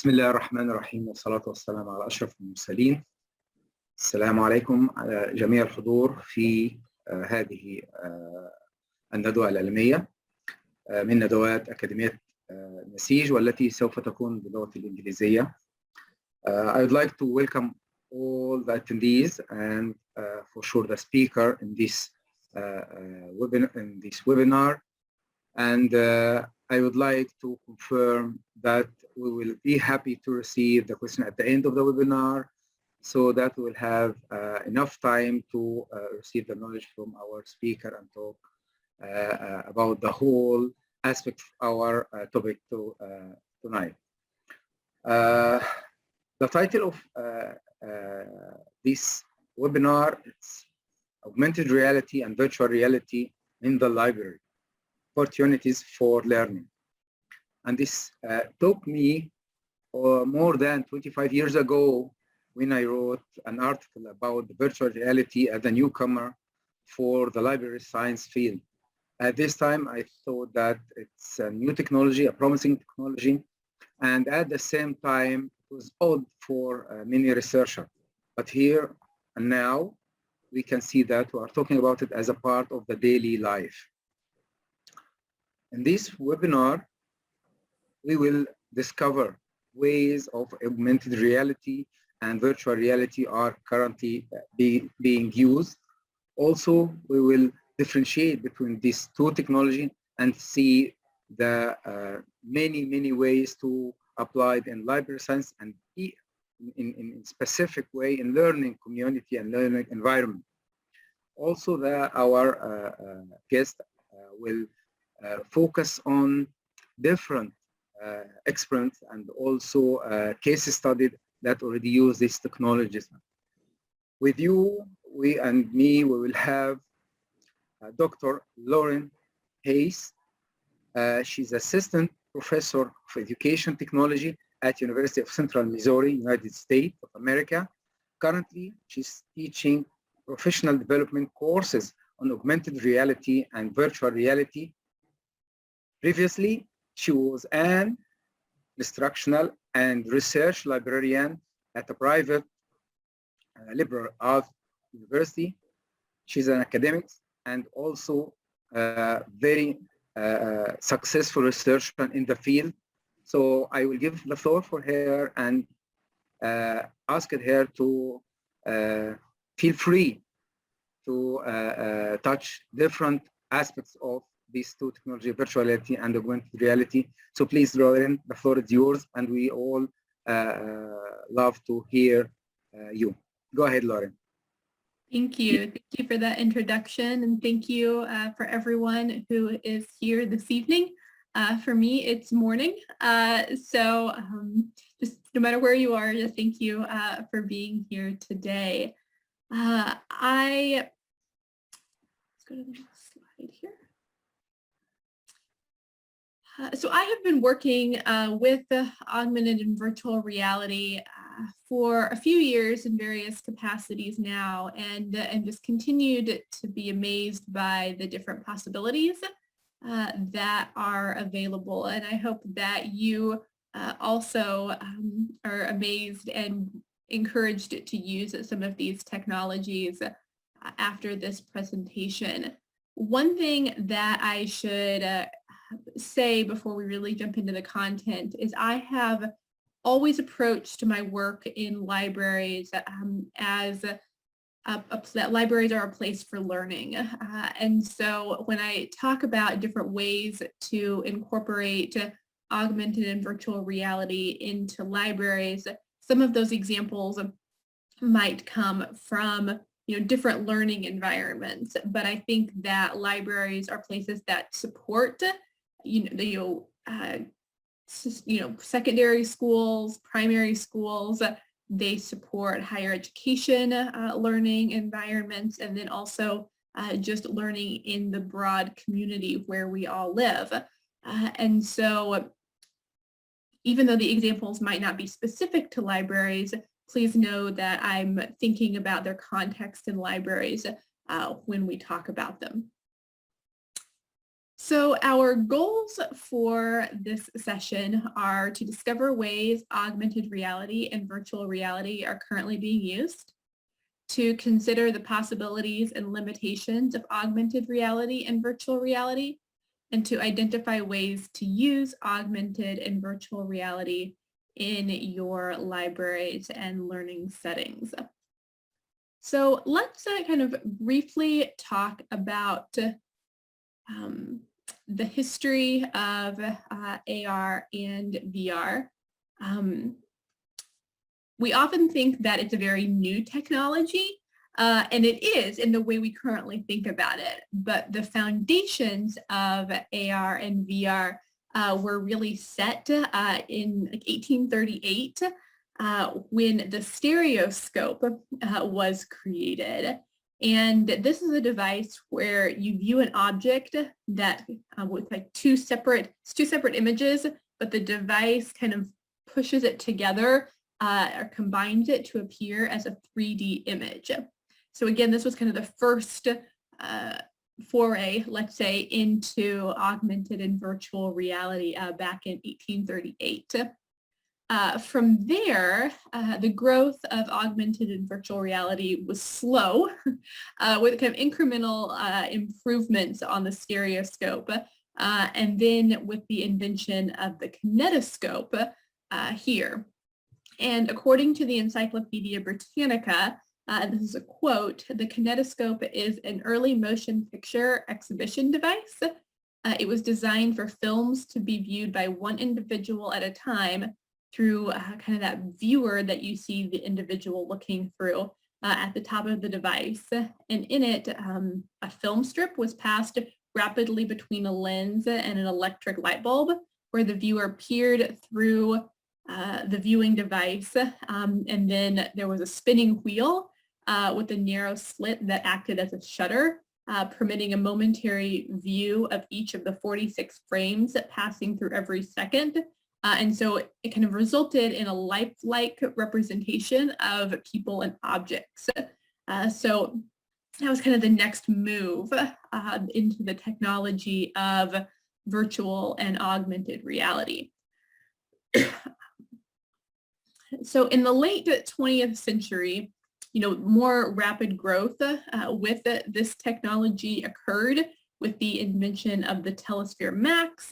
بسم الله الرحمن الرحيم والصلاة والسلام على أشرف المرسلين. السلام عليكم على جميع الحضور في هذه الندوة العلمية من ندوات أكاديمية نسيج والتي سوف تكون باللغة الإنجليزية. I would like to welcome all the attendees and for sure the speaker in this webinar. And I would like to confirm that we will be happy to receive the question at the end of the webinar so that we will have enough time to receive the knowledge from our speaker and talk about the whole aspect of our topic tonight. The title of this webinar is Augmented Reality and Virtual Reality in the Library, Opportunities for Learning. And this took me more than 25 years ago when I wrote an article about the virtual reality as a newcomer for the library science field. At this time, I thought that it's a new technology, a promising technology, and at the same time, it was odd for many researchers. But here and now, we can see that we are talking about it as a part of the daily life. In this webinar, we will discover ways of augmented reality and virtual reality are currently being used. Also, we will differentiate between these two technologies and see the many ways to apply it in library science and in specific way in learning community and learning environment. Also, our guest will focus on different experiments and also case studies that already use these technologies. With you, we will have Dr. Lauren Hayes. She's Assistant Professor of Education Technology at University of Central Missouri, United States of America. Currently, she's teaching professional development courses on augmented reality and virtual reality. Previously, she was an instructional and research librarian at a private liberal arts university. She's an academic and also very successful researcher in the field. So I will give the floor for her and ask her to feel free to touch different aspects of these two technology, virtual reality and augmented reality. So please, Lauren, the floor is yours, and we all love to hear you. Go ahead, Lauren. Thank you. Thank you for that introduction, and thank you for everyone who is here this evening. For me, it's morning. So just no matter where you are, just thank you for being here today. Let's go to the next slide here. So I have been working with augmented and virtual reality for a few years in various capacities now, and just continued to be amazed by the different possibilities that are available. And I hope that you also are amazed and encouraged to use some of these technologies after this presentation. One thing that I should say before we really jump into the content is I have always approached my work in libraries as libraries are a place for learning. And so when I talk about different ways to incorporate augmented and virtual reality into libraries, some of those examples might come from different learning environments, but I think that libraries are places that support secondary schools, primary schools. They support higher education learning environments, and then also just learning in the broad community where we all live. And so even though the examples might not be specific to libraries, please know that I'm thinking about their context in libraries when we talk about them. So our goals for this session are to discover ways augmented reality and virtual reality are currently being used, to consider the possibilities and limitations of augmented reality and virtual reality, and to identify ways to use augmented and virtual reality in your libraries and learning settings. So let's kind of briefly talk about the history of AR and VR. We often think that it's a very new technology, and it is in the way we currently think about it, but the foundations of AR and VR were really set in like 1838 when the stereoscope was created. And this is a device where you view an object that with like two separate images, but the device kind of pushes it together or combines it to appear as a 3D image. So again, this was kind of the first foray, let's say, into augmented and virtual reality back in 1838. From there, the growth of augmented and virtual reality was slow with kind of incremental improvements on the stereoscope. And then with the invention of the kinetoscope here. And according to the Encyclopedia Britannica, this is a quote, "The kinetoscope is an early motion picture exhibition device. It was designed for films to be viewed by one individual at a time through kind of that viewer that you see the individual looking through at the top of the device. And in it, a film strip was passed rapidly between a lens and an electric light bulb, where the viewer peered through the viewing device. And then there was a spinning wheel with a narrow slit that acted as a shutter, permitting a momentary view of each of the 46 frames passing through every second. And so it kind of resulted in a lifelike representation of people and objects. So that was kind of the next move into the technology of virtual and augmented reality. So in the late 20th century, more rapid growth with this technology occurred with the invention of the telesphere mask,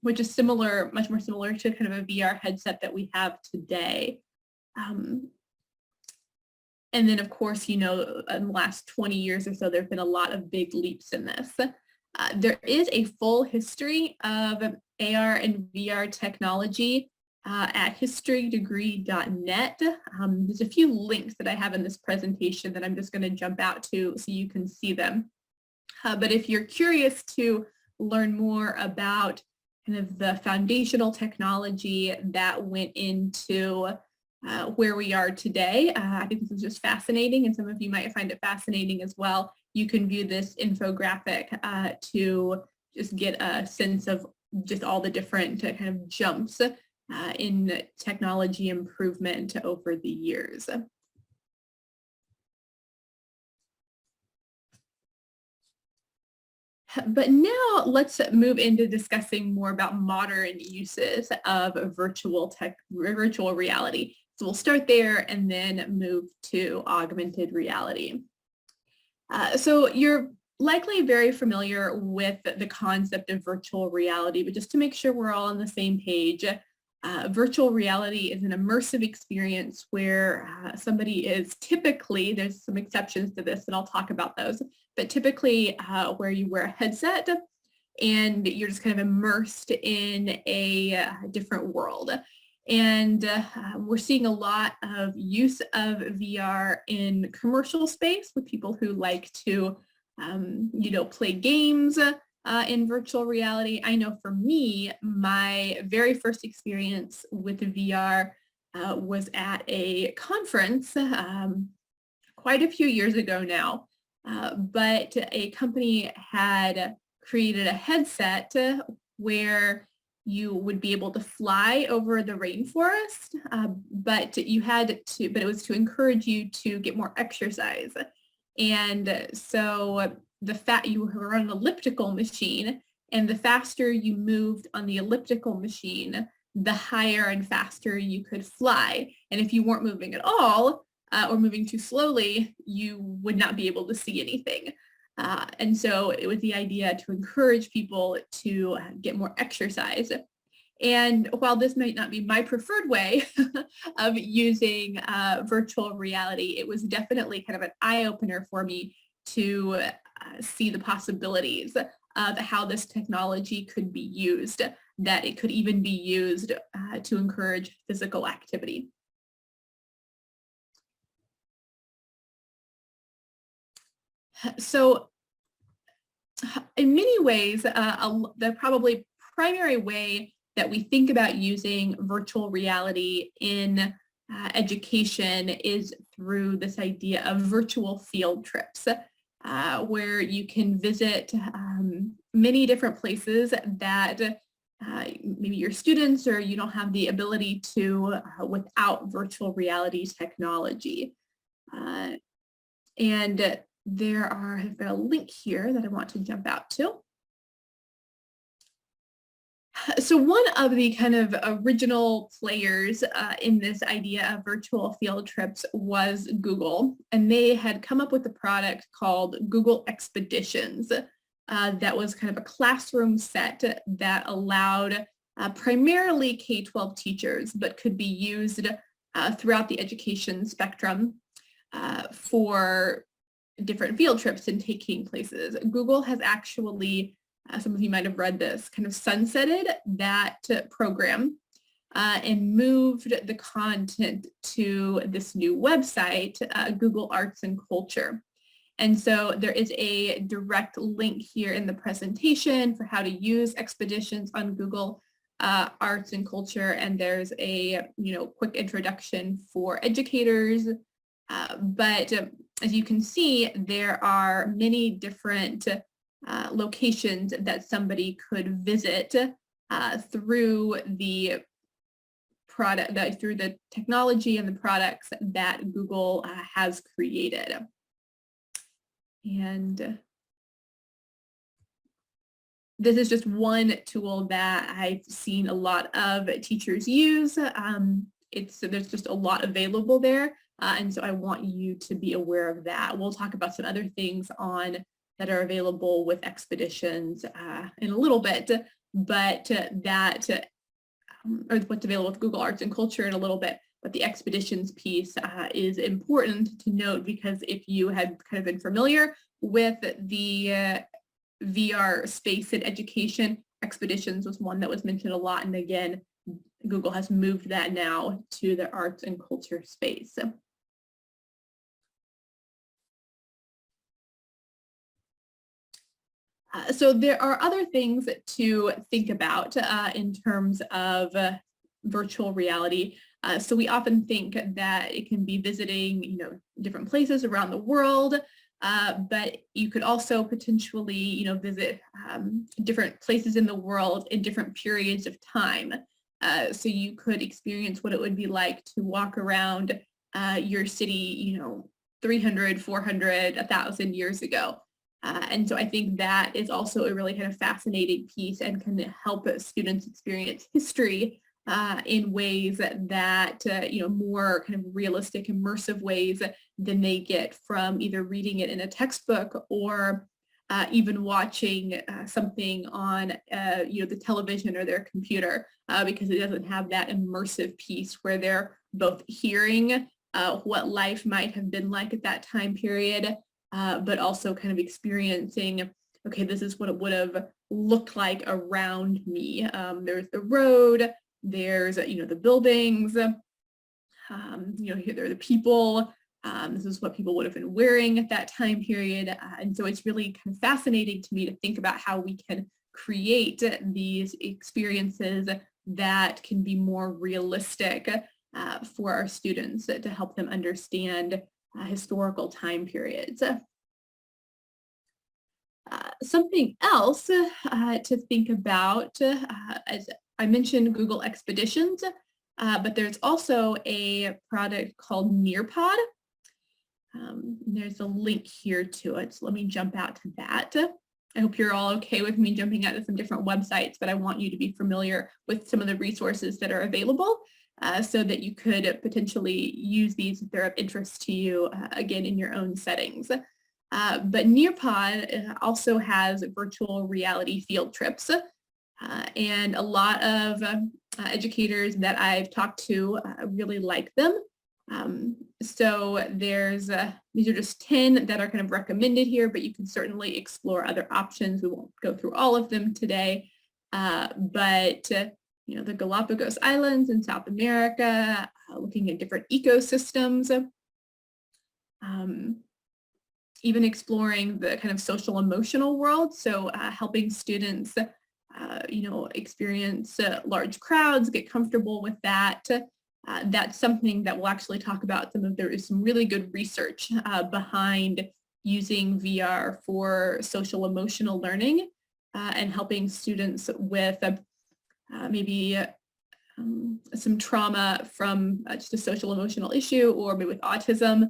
which is much more similar to kind of a VR headset that we have today. And then, of course, in the last 20 years or so, there have been a lot of big leaps in this. There is a full history of AR and VR technology at historydegree.net. There's a few links that I have in this presentation that I'm just going to jump out to so you can see them. But if you're curious to learn more about kind of the foundational technology that went into where we are today, I think this is just fascinating, and some of you might find it fascinating as well. You can view this infographic to just get a sense of just all the different kind of jumps in technology improvement over the years. But now let's move into discussing more about modern uses of virtual reality. So we'll start there and then move to augmented reality. So you're likely very familiar with the concept of virtual reality, but just to make sure we're all on the same page, virtual reality is an immersive experience where somebody is typically, there's some exceptions to this and I'll talk about those, but typically where you wear a headset and you're just kind of immersed in a different world. And we're seeing a lot of use of VR in commercial space with people who like to, play games in virtual reality. I know for me, my very first experience with VR was at a conference quite a few years ago now, but a company had created a headset where you would be able to fly over the rainforest, but it was to encourage you to get more exercise. And so you were on an elliptical machine, and the faster you moved on the elliptical machine, the higher and faster you could fly. And if you weren't moving at all, or moving too slowly, you would not be able to see anything. And so it was the idea to encourage people to get more exercise. And while this might not be my preferred way of using virtual reality, it was definitely kind of an eye-opener for me to see the possibilities of how this technology could be used, that it could even be used to encourage physical activity. So in many ways, the probably primary way that we think about using virtual reality in education is through this idea of virtual field trips, where you can visit many different places that maybe your students or you don't have the ability to without virtual reality technology. And I have a link here that I want to jump out to. So one of the kind of original players in this idea of virtual field trips was Google, and they had come up with a product called Google Expeditions that was kind of a classroom set that allowed primarily K-12 teachers, but could be used throughout the education spectrum for different field trips and taking places. Google has actually, some of you might have read this, kind of sunsetted that program and moved the content to this new website, Google Arts and Culture. And so there is a direct link here in the presentation for how to use Expeditions on Google Arts and Culture, and there's a quick introduction for educators. But as you can see, there are many different locations that somebody could visit through the product, through the technology and the products that Google has created. And this is just one tool that I've seen a lot of teachers use. There's just a lot available there. And so I want you to be aware of that. We'll talk about some other things that are available with Expeditions in a little bit, but or what's available with Google Arts and Culture in a little bit. But the Expeditions piece is important to note, because if you had kind of been familiar with the VR space in education, Expeditions was one that was mentioned a lot. And again, Google has moved that now to the arts and culture space. So there are other things to think about in terms of virtual reality. So we often think that it can be visiting, different places around the world, but you could also potentially, visit different places in the world in different periods of time. So you could experience what it would be like to walk around your city, 300, 400, 1,000 years ago. And so I think that is also a really kind of fascinating piece and can help students experience history in ways that, more kind of realistic, immersive ways than they get from either reading it in a textbook or even watching something on, the television or their computer, because it doesn't have that immersive piece where they're both hearing what life might have been like at that time period, but also kind of experiencing, okay, this is what it would have looked like around me. There's the road, there's, the buildings, here there are the people. This is what people would have been wearing at that time period. And so it's really kind of fascinating to me to think about how we can create these experiences that can be more realistic for our students to help them understand historical time periods. Something else to think about, as I mentioned Google Expeditions, but there's also a product called Nearpod. There's a link here to it, so let me jump out to that. I hope you're all okay with me jumping out to some different websites, but I want you to be familiar with some of the resources that are available so that you could potentially use these if they're of interest to you, again, in your own settings. But Nearpod also has virtual reality field trips, and a lot of educators that I've talked to really like them. So there's, these are just 10 that are kind of recommended here, but you can certainly explore other options. We won't go through all of them today, but you know, the Galapagos Islands in South America, looking at different ecosystems, even exploring the kind of social emotional world. So helping students, you know, experience large crowds, get comfortable with that. That's something that we'll actually talk about. There is some really good research behind using VR for social emotional learning and helping students with maybe some trauma from just a social emotional issue, or maybe with autism,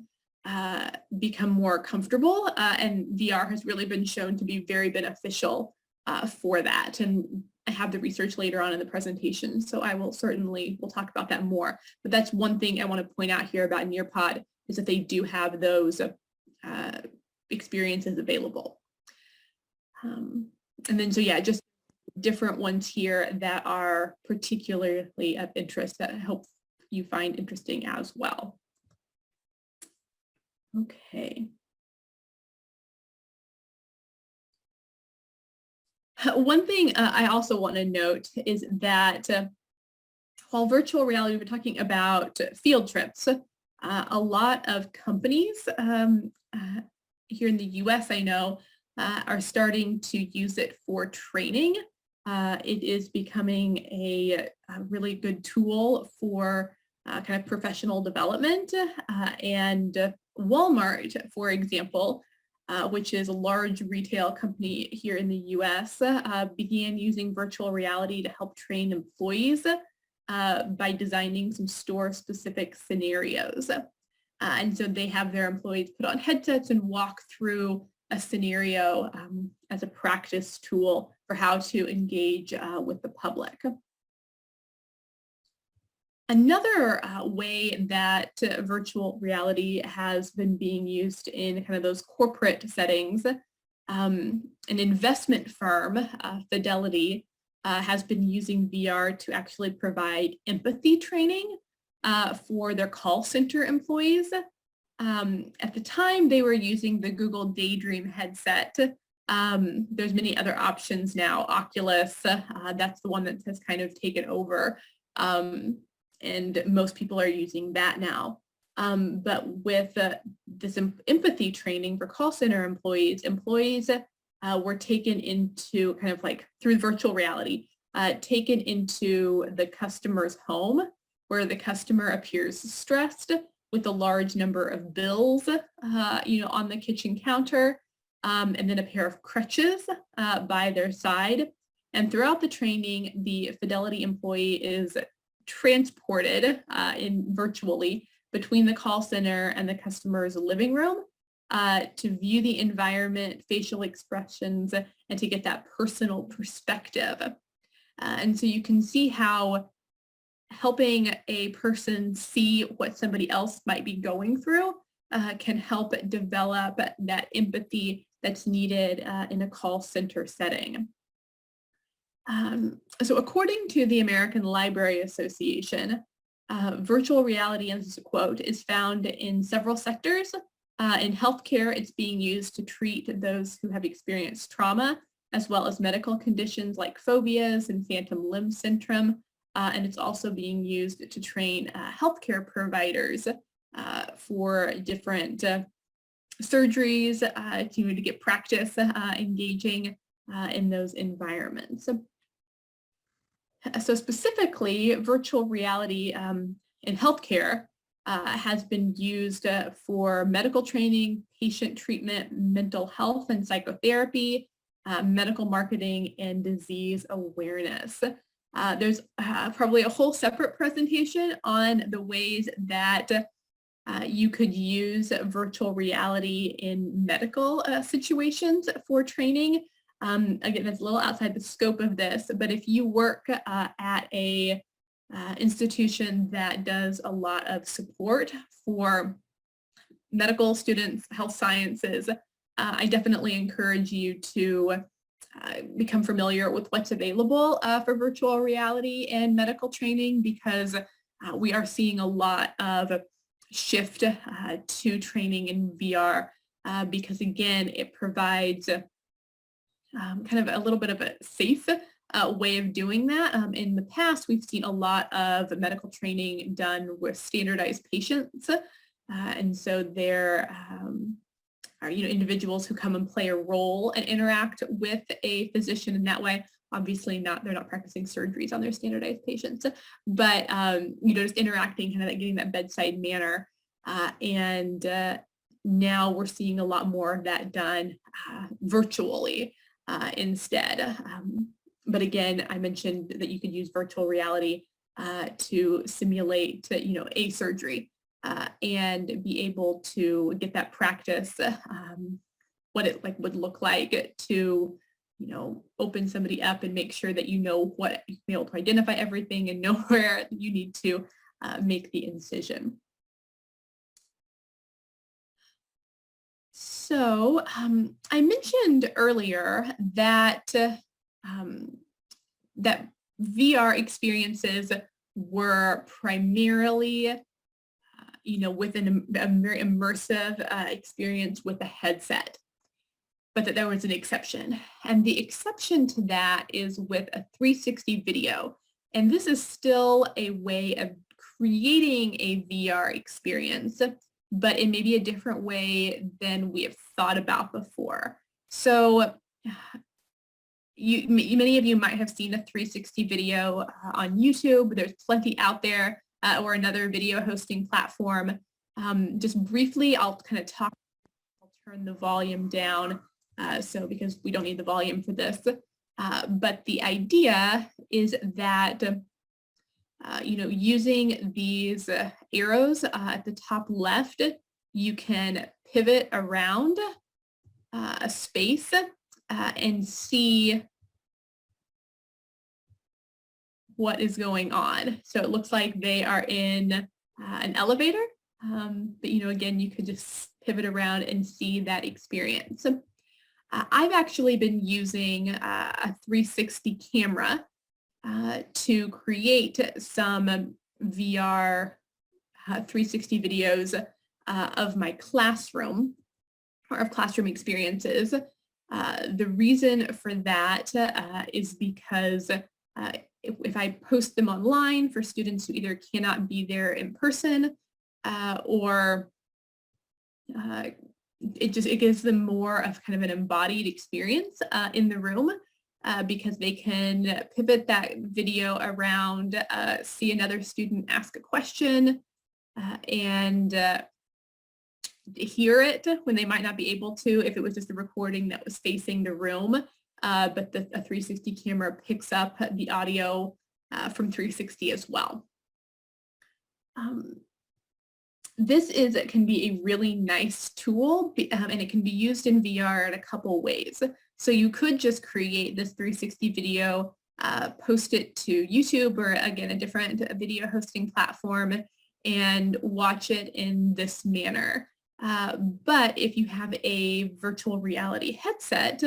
become more comfortable. And VR has really been shown to be very beneficial for that. And I have the research later on in the presentation, so I will certainly, we'll talk about that more. But that's one thing I want to point out here about Nearpod, is that they do have those experiences available. And then, so yeah, just different ones here that are particularly of interest that I hope you find interesting as well. Okay. One thing I also want to note is that while virtual reality, we're talking about field trips, a lot of companies here in the US, I know, are starting to use it for training. It is becoming a really good tool for kind of professional development. And Walmart, for example, which is a large retail company here in the US, began using virtual reality to help train employees by designing some store-specific scenarios. And so they have their employees put on headsets and walk through a scenario as a practice tool for how to engage with the public. Another way that virtual reality has been being used in kind of those corporate settings, an investment firm, Fidelity, has been using VR to actually provide empathy training for their call center employees. At the time, they were using the Google Daydream headset. There's many other options now. Oculus, that's the one that has kind of taken over. And most people are using that now. But with this empathy training for call center employees were taken into kind of like through virtual reality, taken into the customer's home, where the customer appears stressed with a large number of bills, you know, on the kitchen counter, and then a pair of crutches by their side. And throughout the training, the Fidelity employee is transported virtually between the call center and the customer's living room to view the environment, facial expressions, and to get that personal perspective. And so you can see how helping a person see what somebody else might be going through can help develop that empathy that's needed in a call center setting. So according to the American Library Association, virtual reality, and this is a quote, is found in several sectors. In healthcare, it's being used to treat those who have experienced trauma, as well as medical conditions like phobias and phantom limb syndrome. And it's also being used to train healthcare providers for different surgeries to get practice engaging in those environments. So specifically, virtual reality in healthcare has been used for medical training, patient treatment, mental health and psychotherapy, medical marketing, and disease awareness. There's probably a whole separate presentation on the ways that You could use virtual reality in medical situations for training. Again, that's a little outside the scope of this, but if you work at a institution that does a lot of support for medical students, health sciences, I definitely encourage you to become familiar with what's available for virtual reality and medical training, because we are seeing a lot of shift to training in VR because, again, it provides kind of a little bit of a safe way of doing that. In the past, we've seen a lot of medical training done with standardized patients. And so there are individuals who come and play a role and interact with a physician in that way. Obviously they're not practicing surgeries on their standardized patients, but just interacting, kind of like getting that bedside manner. And now we're seeing a lot more of that done virtually instead. But again, I mentioned that you could use virtual reality to simulate, a surgery and be able to get that practice, what it would look like to, open somebody up and make sure that what you be able to identify everything and know where you need to make the incision. So I mentioned earlier that that VR experiences were primarily, with a very immersive experience with a headset, but that there was an exception. And the exception to that is with a 360 video. And this is still a way of creating a VR experience, but in maybe a different way than we have thought about before. So many of you might have seen a 360 video on YouTube. There's plenty out there, or another video hosting platform. Just briefly, I'll kind of talk, I'll turn the volume down, because we don't need the volume for this. But the idea is that, using these arrows at the top left, you can pivot around a space and see what is going on. So it looks like they are in an elevator, but again, you could just pivot around and see that experience. I've actually been using a 360 camera to create some VR 360 videos of my classroom, or of classroom experiences. The reason for that is because if I post them online for students who either cannot be there in person or it gives them more of kind of an embodied experience in the room, because they can pivot that video around, see another student ask a question, and hear it when they might not be able to if it was just a recording that was facing the room. But a 360 camera picks up the audio from 360 as well. This can be a really nice tool, and it can be used in VR in a couple ways. So you could just create this 360 video, post it to YouTube or, again, a different video hosting platform, and watch it in this manner. But if you have a virtual reality headset,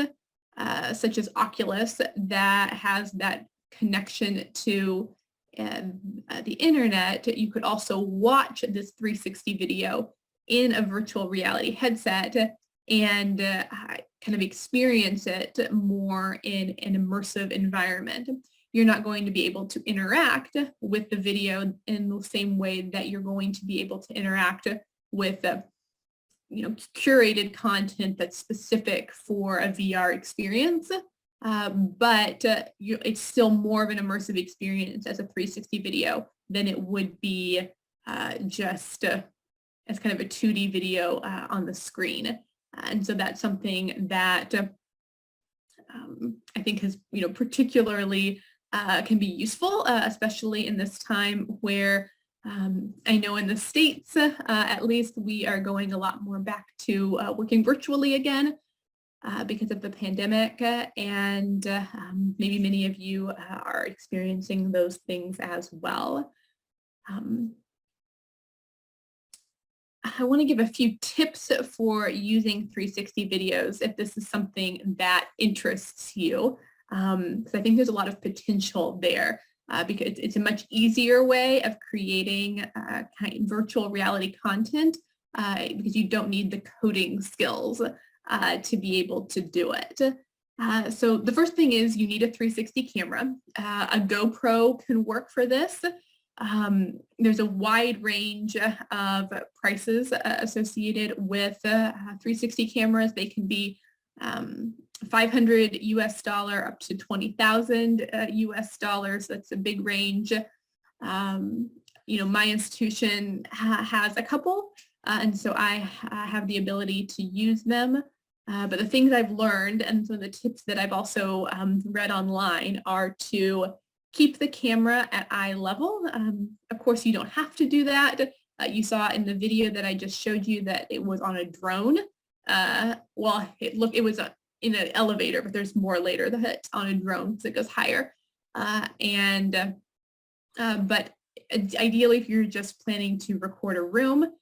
such as Oculus, that has that connection to the internet, you could also watch this 360 video in a virtual reality headset and kind of experience it more in an immersive environment. You're not going to be able to interact with the video in the same way that you're going to be able to interact with curated content that's specific for a VR experience, but it's still more of an immersive experience as a 360 video than it would be just as kind of a 2D video on the screen. And so that's something that I think has, particularly can be useful, especially in this time where I know in the States, at least, we are going a lot more back to working virtually again because of the pandemic, and maybe many of you are experiencing those things as well. I want to give a few tips for using 360 videos if this is something that interests you, because I think there's a lot of potential there. Because it's a much easier way of creating virtual reality content because you don't need the coding skills to be able to do it. So the first thing is you need a 360 camera. A GoPro can work for this. There's a wide range of prices associated with 360 cameras. They can be $500 US up to $20,000 US dollars. That's a big range. My institution has a couple, and so I have the ability to use them. But the things I've learned and some of the tips that I've also read online are to keep the camera at eye level. Of course, you don't have to do that. You saw in the video that I just showed you that it was on a drone. It was in an elevator, but there's more later that it's on a drone because it goes higher. But ideally, if you're just planning to record a room,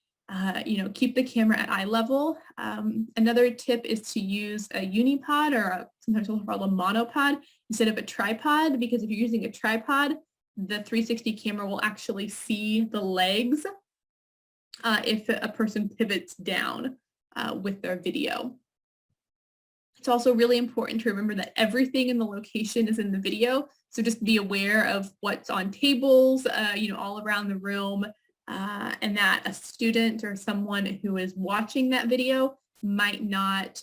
keep the camera at eye level. Another tip is to use a unipod or sometimes we'll call a monopod instead of a tripod, because if you're using a tripod, the 360 camera will actually see the legs if a person pivots down with their video. It's also really important to remember that everything in the location is in the video. So just be aware of what's on tables, all around the room, and that a student or someone who is watching that video might not,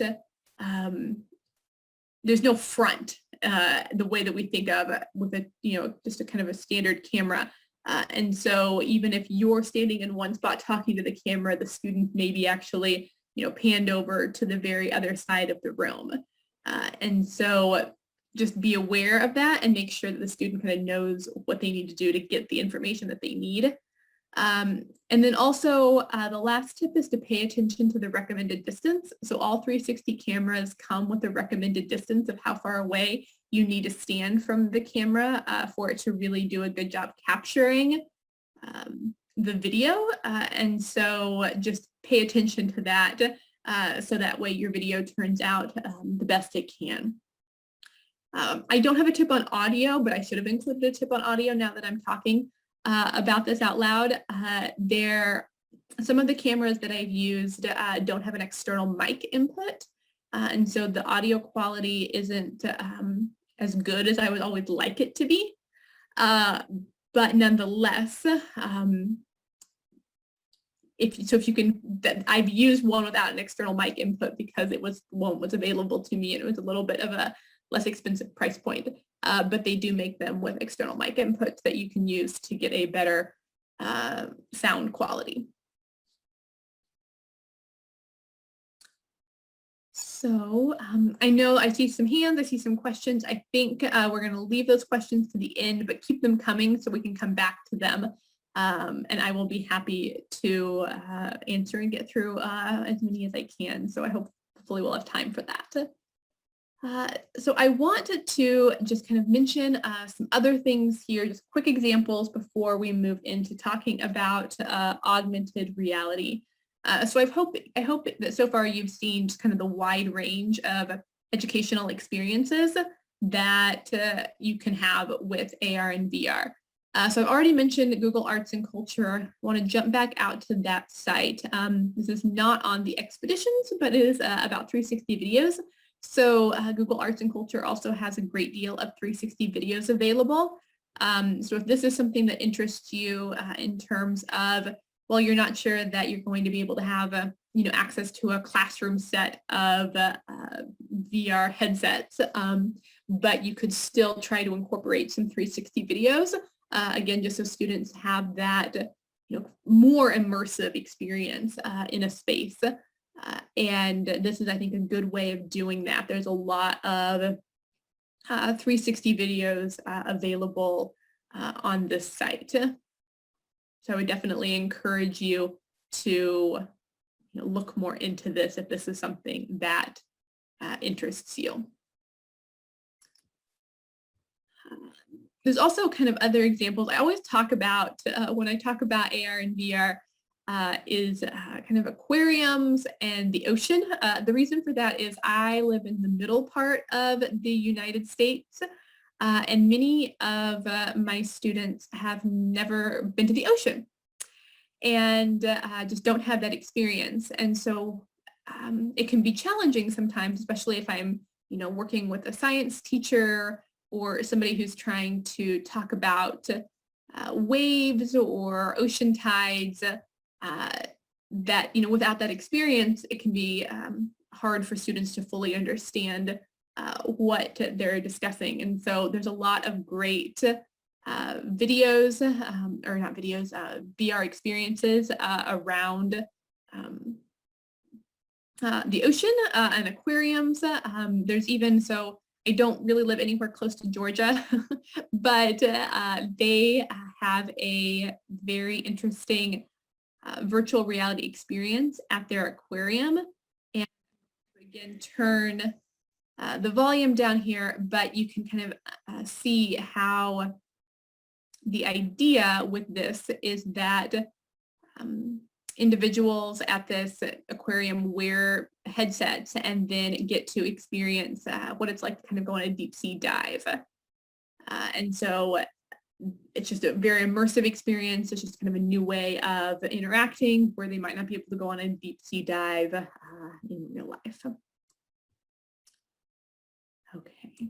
there's no front the way that we think of with just a kind of a standard camera. And so even if you're standing in one spot talking to the camera, the student may be actually panned over to the very other side of the room. And so just be aware of that and make sure that the student kind of knows what they need to do to get the information that they need. And then also the last tip is to pay attention to the recommended distance. So all 360 cameras come with a recommended distance of how far away you need to stand from the camera for it to really do a good job capturing the video. And so just pay attention to that so that way your video turns out the best it can. I don't have a tip on audio, but I should have included a tip on audio now that I'm talking about this out loud. Some of the cameras that I've used don't have an external mic input. And so the audio quality isn't as good as I would always like it to be. But nonetheless, if you can, I've used one without an external mic input because one was available to me and it was a little bit of a less expensive price point. But they do make them with external mic inputs that you can use to get a better sound quality. So I know I see some hands, I see some questions. I think we're going to leave those questions to the end, but keep them coming so we can come back to them. And I will be happy to answer and get through as many as I can. So I hopefully we'll have time for that. So I wanted to just kind of mention some other things here, just quick examples before we move into talking about augmented reality. So I hope that so far you've seen just kind of the wide range of educational experiences that you can have with AR and VR. So I've already mentioned Google Arts and Culture. I want to jump back out to that site. This is not on the expeditions, but it is about 360 videos. So Google Arts and Culture also has a great deal of 360 videos available. So if this is something that interests you in terms of, well, you're not sure that you're going to be able to have access to a classroom set of VR headsets, but you could still try to incorporate some 360 videos, again, just so students have that more immersive experience in a space. And this is, I think, a good way of doing that. There's a lot of 360 videos available on this site. So I would definitely encourage you to look more into this if this is something that interests you. There's also kind of other examples. I always talk about, when I talk about AR and VR, is kind of aquariums and the ocean. The reason for that is I live in the middle part of the United States, and many of my students have never been to the ocean and just don't have that experience. And so it can be challenging sometimes, especially if I'm working with a science teacher or somebody who's trying to talk about waves or ocean tides, that without that experience, it can be hard for students to fully understand what they're discussing. And so there's a lot of great videos, or not videos, VR experiences around the ocean and aquariums. There's even, so I don't really live anywhere close to Georgia, but they have a very interesting virtual reality experience at their aquarium. And again, turn the volume down here, but you can kind of see how the idea with this is that individuals at this aquarium wear headsets and then get to experience what it's like to kind of go on a deep sea dive. And so it's just a very immersive experience. It's just kind of a new way of interacting where they might not be able to go on a deep sea dive in real life. Okay.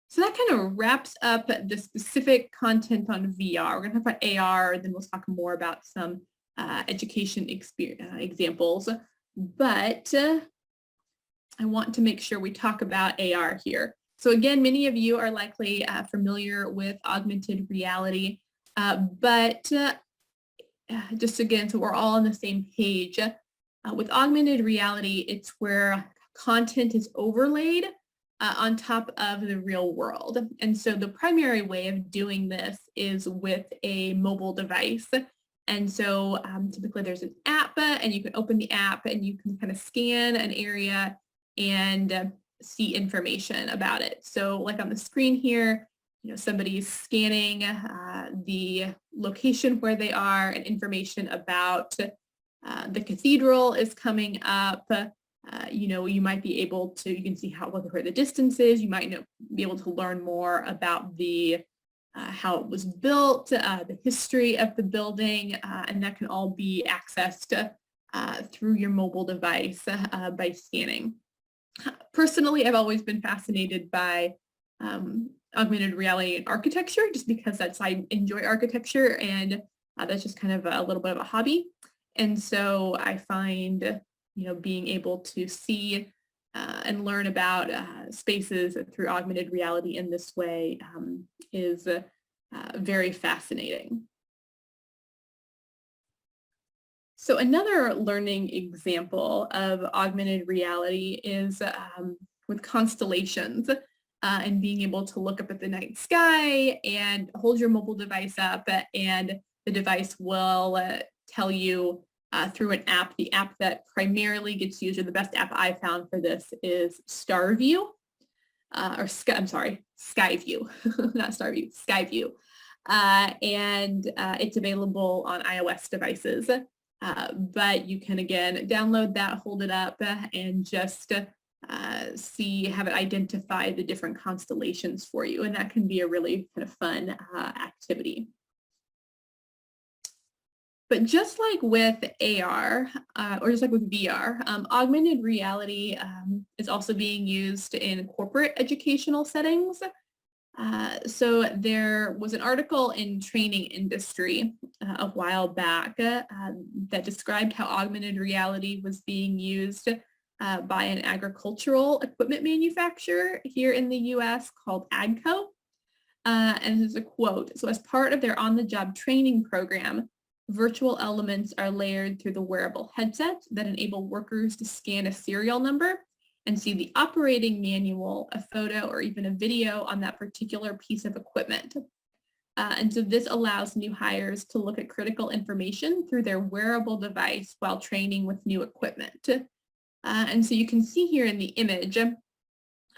So that kind of wraps up the specific content on VR. We're going to talk about AR, then we'll talk more about some education examples. But I want to make sure we talk about AR here. So again, many of you are likely familiar with augmented reality, but just again, so we're all on the same page. With augmented reality, it's where content is overlaid on top of the real world. And so the primary way of doing this is with a mobile device. And so typically there's an app and you can open the app and you can kind of scan an area and see information about it. So like on the screen here, somebody's scanning the location where they are, and information about the cathedral is coming up. You might be able to, you can see where the distance is. You might be able to learn more about the how it was built, the history of the building, and that can all be accessed through your mobile device by scanning. Personally, I've always been fascinated by augmented reality and architecture, just because I enjoy architecture, and that's just kind of a little bit of a hobby. And so I find being able to see and learn about spaces through augmented reality in this way is very fascinating. So another learning example of augmented reality is with constellations and being able to look up at the night sky and hold your mobile device up, and the device will tell you through an app. The app that primarily gets used, or the best app I found for this, is Skyview, Skyview, not Starview, Skyview. And it's available on iOS devices. But you can, again, download that, hold it up, and just have it identify the different constellations for you. And that can be a really kind of fun activity. But just like with AR, or just like with VR, augmented reality is also being used in corporate educational settings. So there was an article in Training Industry a while back that described how augmented reality was being used by an agricultural equipment manufacturer here in the US called AGCO. And this is a quote: "So as part of their on-the-job training program, virtual elements are layered through the wearable headsets that enable workers to scan a serial number and see the operating manual, a photo, or even a video on that particular piece of equipment. And so this allows new hires to look at critical information through their wearable device while training with new equipment. And so you can see here in the image,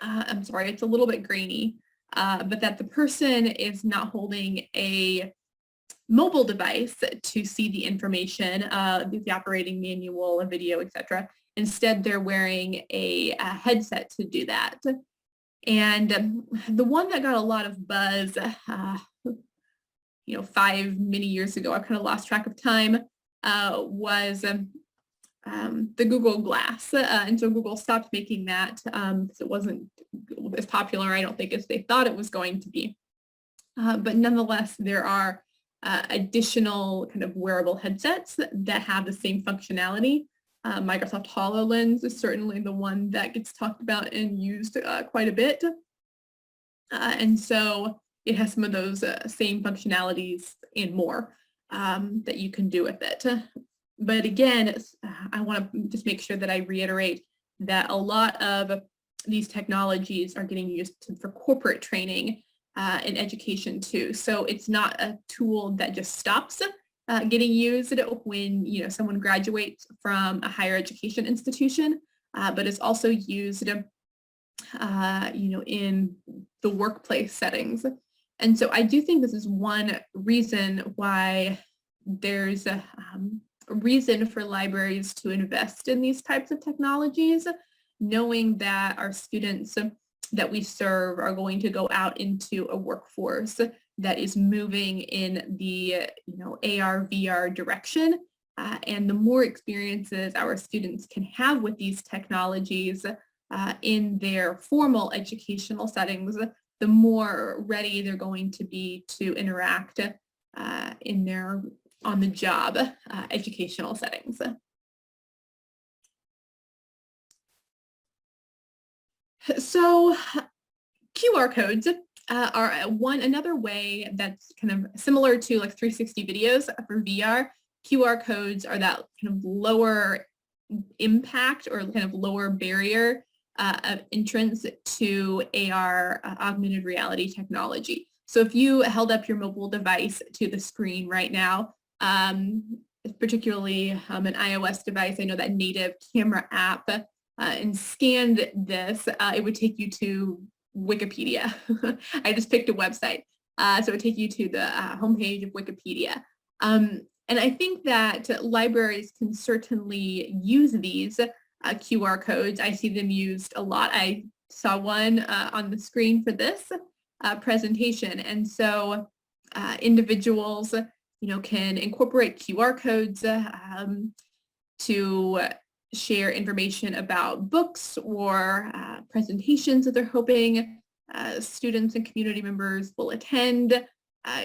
I'm sorry, it's a little bit grainy, but that the person is not holding a mobile device to see the information, the operating manual, a video, etc. Instead, they're wearing a headset to do that. And the one that got a lot of buzz, 5 years ago, I've kind of lost track of time, was the Google Glass. And so Google stopped making that because it wasn't as popular, I don't think, as they thought it was going to be. But nonetheless, there are additional kind of wearable headsets that have the same functionality. Microsoft Hololens is certainly the one that gets talked about and used quite a bit. And so it has some of those same functionalities and more that you can do with it. But again, I want to just make sure that I reiterate that a lot of these technologies are getting used for corporate training and education too. So it's not a tool that just stops getting used when someone graduates from a higher education institution, but it's also used in the workplace settings. And so I do think this is one reason why there's a reason for libraries to invest in these types of technologies, knowing that our students that we serve are going to go out into a workforce that is moving in the AR, VR direction. And the more experiences our students can have with these technologies in their formal educational settings, the more ready they're going to be to interact in their on-the-job educational settings. So QR codes are another way that's kind of similar to like 360 videos for VR. QR codes are that kind of lower impact or kind of lower barrier of entrance to AR, augmented reality technology. So if you held up your mobile device to the screen right now, particularly an iOS device, I know that native camera app, and scanned this, it would take you to Wikipedia. I just picked a website. So it would take you to the homepage of Wikipedia. And I think that libraries can certainly use these QR codes. I see them used a lot. I saw one on the screen for this presentation. And so individuals, can incorporate QR codes to share information about books or presentations that they're hoping students and community members will attend.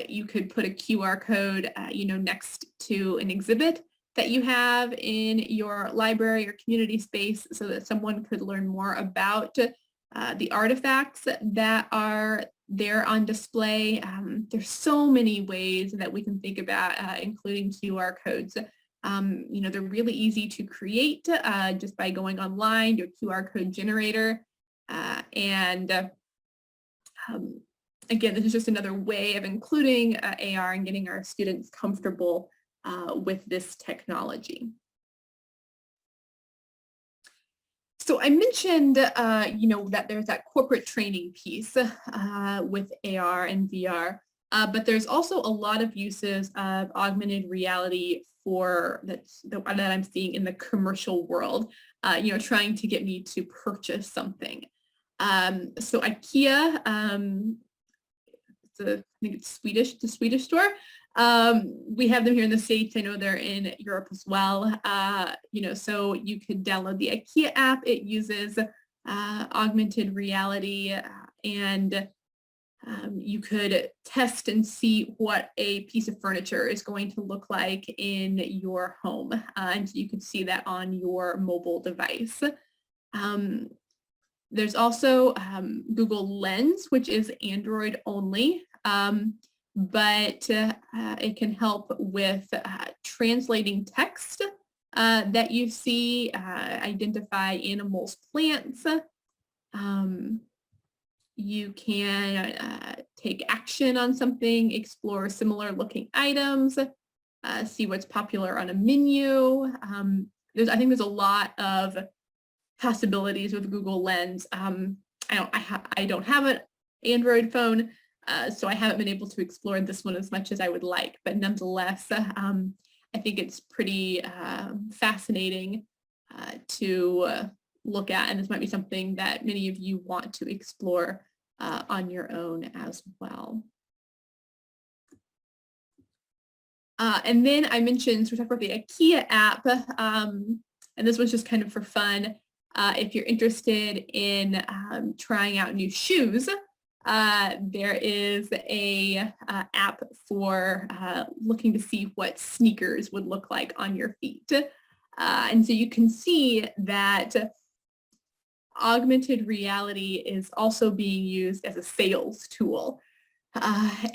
You could put a QR code, next to an exhibit that you have in your library or community space so that someone could learn more about the artifacts that are there on display. There's so many ways that we can think about including QR codes. They're really easy to create just by going online to a QR code generator. Again, this is just another way of including AR and getting our students comfortable with this technology. So I mentioned, that there's that corporate training piece with AR and VR, but there's also a lot of uses of augmented reality that I'm seeing in the commercial world, trying to get me to purchase something. So IKEA, I think it's Swedish, the Swedish store. We have them here in the States. I know they're in Europe as well. So you could download the IKEA app. It uses augmented reality and you could test and see what a piece of furniture is going to look like in your home. And so you can see that on your mobile device. There's also Google Lens, which is Android only, but it can help with translating text that you see, identify animals, plants. You can take action on something, explore similar looking items, see what's popular on a menu. I think there's a lot of possibilities with Google Lens. I don't have an Android phone, so I haven't been able to explore this one as much as I would like, but nonetheless, I think it's pretty fascinating to look at, and this might be something that many of you want to explore on your own as well. And then I mentioned, so we talked about the IKEA app, and this was just kind of for fun. If you're interested in trying out new shoes, there is a app for looking to see what sneakers would look like on your feet. And so you can see that augmented reality is also being used as a sales tool.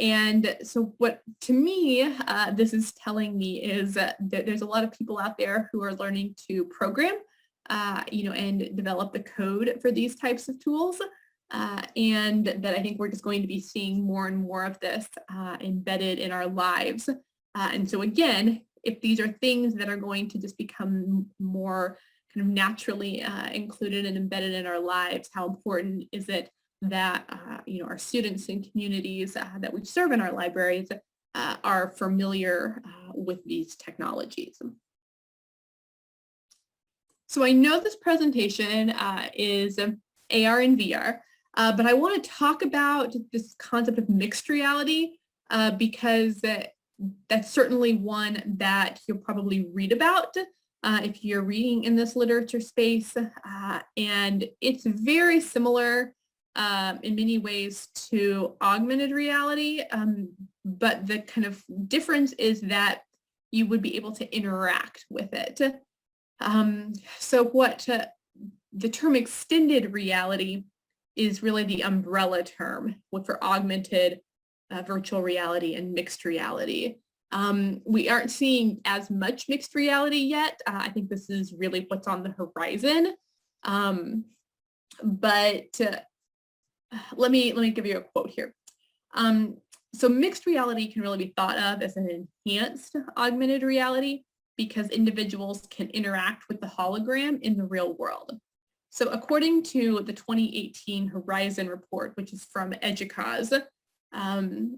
And so what, to me, this is telling me is that there's a lot of people out there who are learning to program, and develop the code for these types of tools. And that I think we're just going to be seeing more and more of this embedded in our lives. And so again, if these are things that are going to just become more kind of naturally included and embedded in our lives, how important is it that our students and communities that we serve in our libraries are familiar with these technologies. So I know this presentation is AR and VR, but I want to talk about this concept of mixed reality because that's certainly one that you'll probably read about if you're reading in this literature space, and it's very similar in many ways to augmented reality, but the kind of difference is that you would be able to interact with it. So what the term extended reality is really the umbrella term for augmented virtual reality and mixed reality. We aren't seeing as much mixed reality yet. I think this is really what's on the horizon. But let me give you a quote here. So mixed reality can really be thought of as an enhanced augmented reality because individuals can interact with the hologram in the real world. So according to the 2018 Horizon report, which is from EDUCAUSE,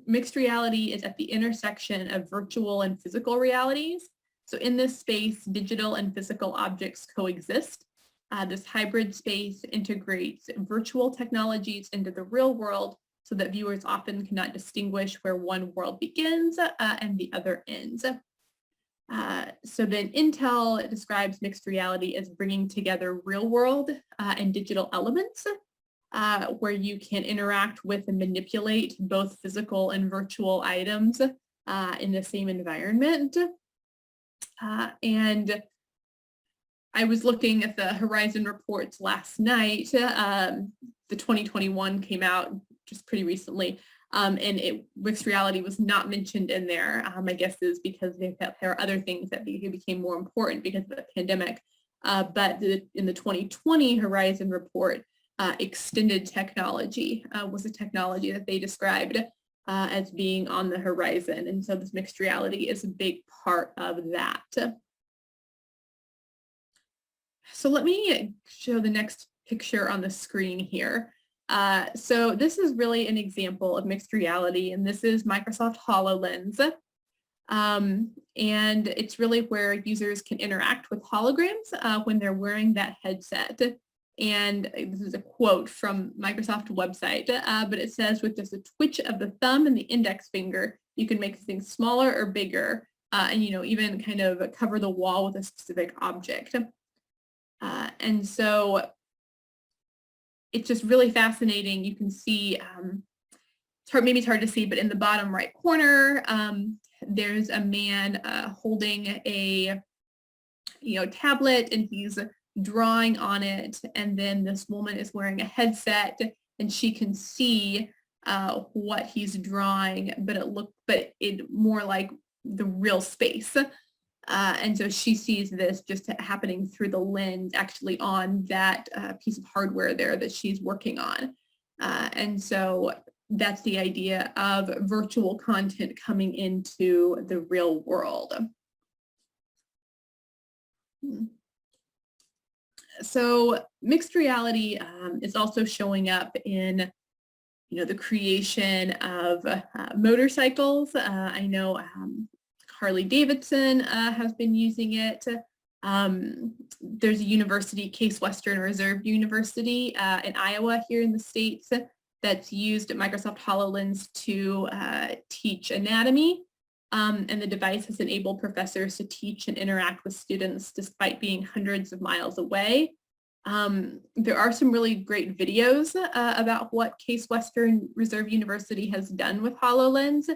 mixed reality is at the intersection of virtual and physical realities. So in this space, digital and physical objects coexist. This hybrid space integrates virtual technologies into the real world so that viewers often cannot distinguish where one world begins and the other ends. So then Intel describes mixed reality as bringing together real world and digital elements where you can interact with and manipulate both physical and virtual items in the same environment. And I was looking at the Horizon reports last night. The 2021 came out just pretty recently. And mixed reality was not mentioned in there. My guess is because there are other things that became more important because of the pandemic. But in the 2020 Horizon report, extended technology was a technology that they described as being on the horizon. And so this mixed reality is a big part of that. So let me show the next picture on the screen here. So this is really an example of mixed reality, and this is Microsoft Hololens. And it's really where users can interact with holograms when they're wearing that headset. And this is a quote from Microsoft website, but it says, with just a twitch of the thumb and the index finger, you can make things smaller or bigger, and even kind of cover the wall with a specific object. And so it's just really fascinating. You can see, maybe it's hard to see, but in the bottom right corner, there's a man holding a tablet, and he's drawing on it. And then this woman is wearing a headset, and she can see what he's drawing, but it more like the real space. And so she sees this just happening through the lens actually on that piece of hardware there that she's working on. And so that's the idea of virtual content coming into the real world. So mixed reality is also showing up in, the creation of motorcycles. I know Harley Davidson has been using it. There's a university, Case Western Reserve University in Iowa here in the States, that's used Microsoft HoloLens to teach anatomy. And the device has enabled professors to teach and interact with students despite being hundreds of miles away. There are some really great videos about what Case Western Reserve University has done with HoloLens.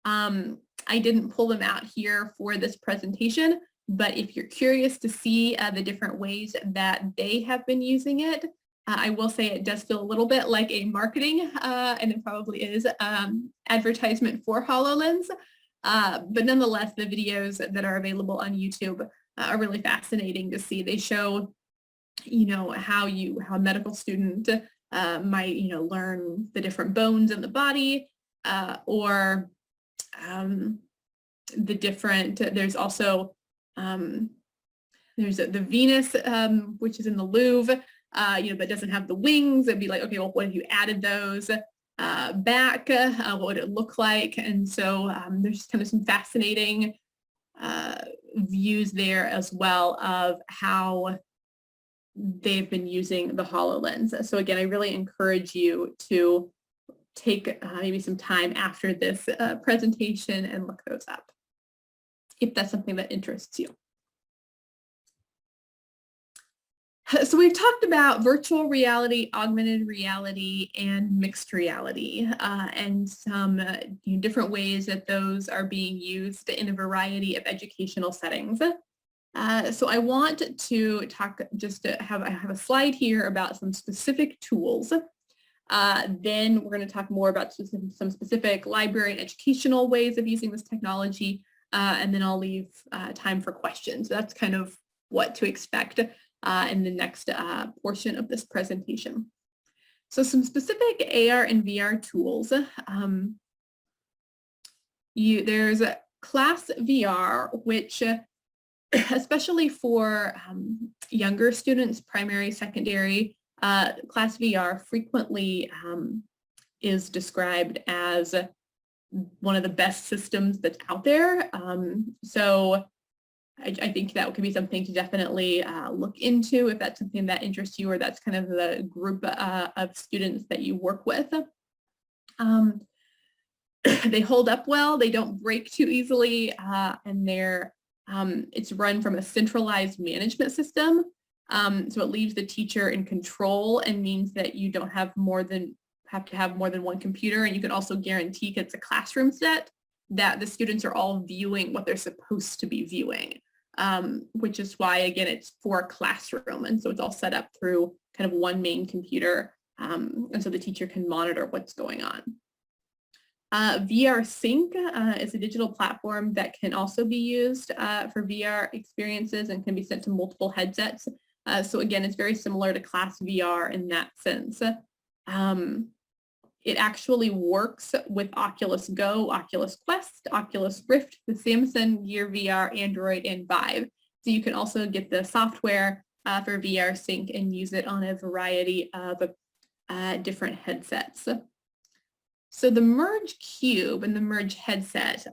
I didn't pull them out here for this presentation, but if you're curious to see the different ways that they have been using it, I will say it does feel a little bit like a marketing, and it probably is, advertisement for HoloLens. But nonetheless, the videos that are available on YouTube are really fascinating to see. They show, how a medical student might, learn the different bones in the body, or the different, there's also, there's the Venus, which is in the Louvre, but doesn't have the wings. It'd be like, okay, well, what if you added those back? What would it look like? And so there's just kind of some fascinating views there as well of how they've been using the HoloLens. So again, I really encourage you to take maybe some time after this presentation and look those up, if that's something that interests you. So we've talked about virtual reality, augmented reality, and mixed reality, and some different ways that those are being used in a variety of educational settings. So I want to talk, I have a slide here about some specific tools. Then we're going to talk more about some specific library and educational ways of using this technology, and then I'll leave time for questions. So that's kind of what to expect in the next portion of this presentation. So some specific AR and VR tools. There's Class VR, which especially for younger students, primary, secondary, Class VR frequently is described as one of the best systems that's out there. So I think that could be something to definitely look into if that's something that interests you or that's kind of the group of students that you work with. They hold up well, they don't break too easily, and it's run from a centralized management system. So it leaves the teacher in control and means that you don't have to have more than one computer, and you can also guarantee it's a classroom set that the students are all viewing what they're supposed to be viewing. Which is why, again, it's for a classroom. And so it's all set up through kind of one main computer. And so the teacher can monitor what's going on. VR Sync is a digital platform that can also be used for VR experiences and can be sent to multiple headsets. So again, it's very similar to Class VR in that sense. It actually works with Oculus Go, Oculus Quest, Oculus Rift, the Samsung Gear VR, Android, and Vive. So you can also get the software for VR Sync and use it on a variety of different headsets. So the Merge Cube and the Merge headset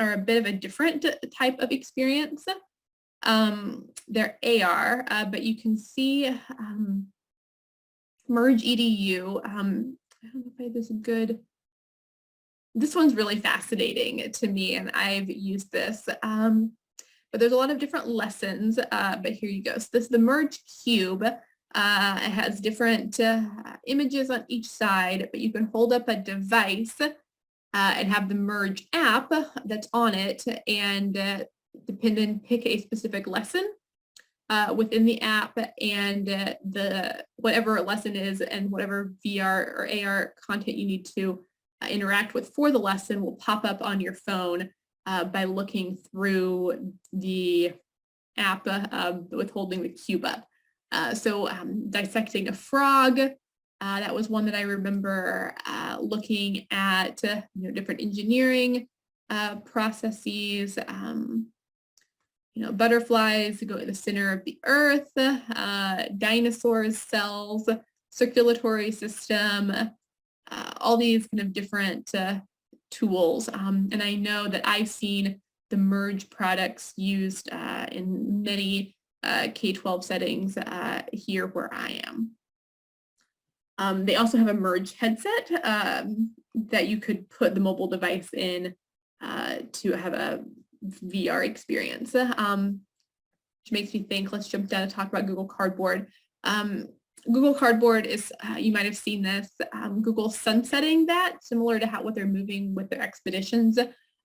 are a bit of a different type of experience. They're AR, but you can see Merge EDU. I don't know if this is good. This one's really fascinating to me, and I've used this. But there's a lot of different lessons, but here you go. So this is the Merge Cube. It has different images on each side, but you can hold up a device and have the Merge app that's on it and pick a specific lesson within the app, and whatever lesson is and whatever VR or AR content you need to interact with for the lesson will pop up on your phone by looking through the app with holding the cube up. So dissecting a frog, That was one that I remember looking at, different engineering processes, butterflies go in the center of the earth, dinosaurs, cells, circulatory system, all these kind of different tools. And I know that I've seen the merge products used in many K-12 settings here where I am. They also have a merge headset that you could put the mobile device in to have a VR experience, which makes me think, let's jump down and talk about Google Cardboard. Google Cardboard is, you might have seen this, Google sunsetting that, similar to what they're moving with their expeditions,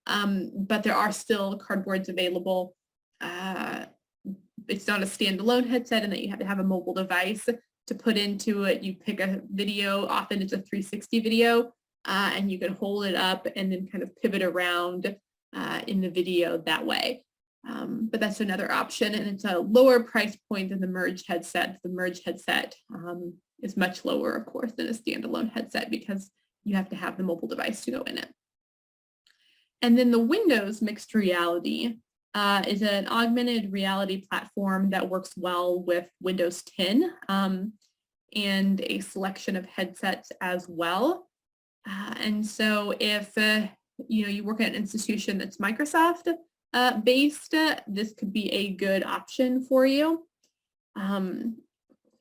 but there are still cardboards available. It's not a standalone headset and that you have to have a mobile device to put into it. You pick a video, often it's a 360 video, and you can hold it up and then kind of pivot around in the video that way. But that's another option, and it's a lower price point than the Merge headset. The Merge headset is much lower, of course, than a standalone headset because you have to have the mobile device to go in it. And then the Windows Mixed Reality is an augmented reality platform that works well with Windows 10 and a selection of headsets as well. And so if you work at an institution that's Microsoft based, this could be a good option for you.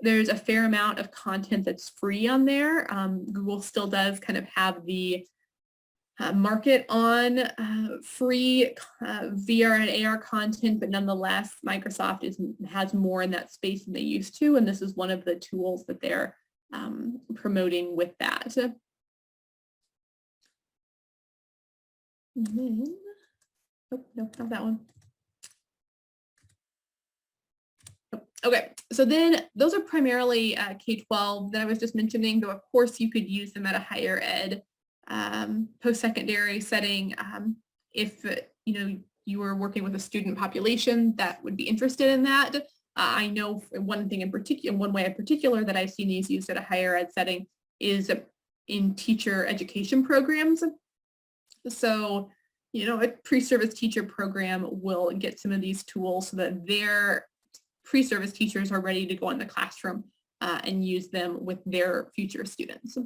There's a fair amount of content that's free on there. Google still does kind of have the market on free VR and AR content, but nonetheless, Microsoft has more in that space than they used to, and this is one of the tools that they're promoting with that. And then, oh, no, not that one. Oh, okay, so then those are primarily K-12 that I was just mentioning, though of course you could use them at a higher ed post-secondary setting if you were working with a student population that would be interested in that. I know one way in particular that I've seen these used at a higher ed setting is in teacher education programs. So, a pre-service teacher program will get some of these tools so that their pre-service teachers are ready to go in the classroom and use them with their future students.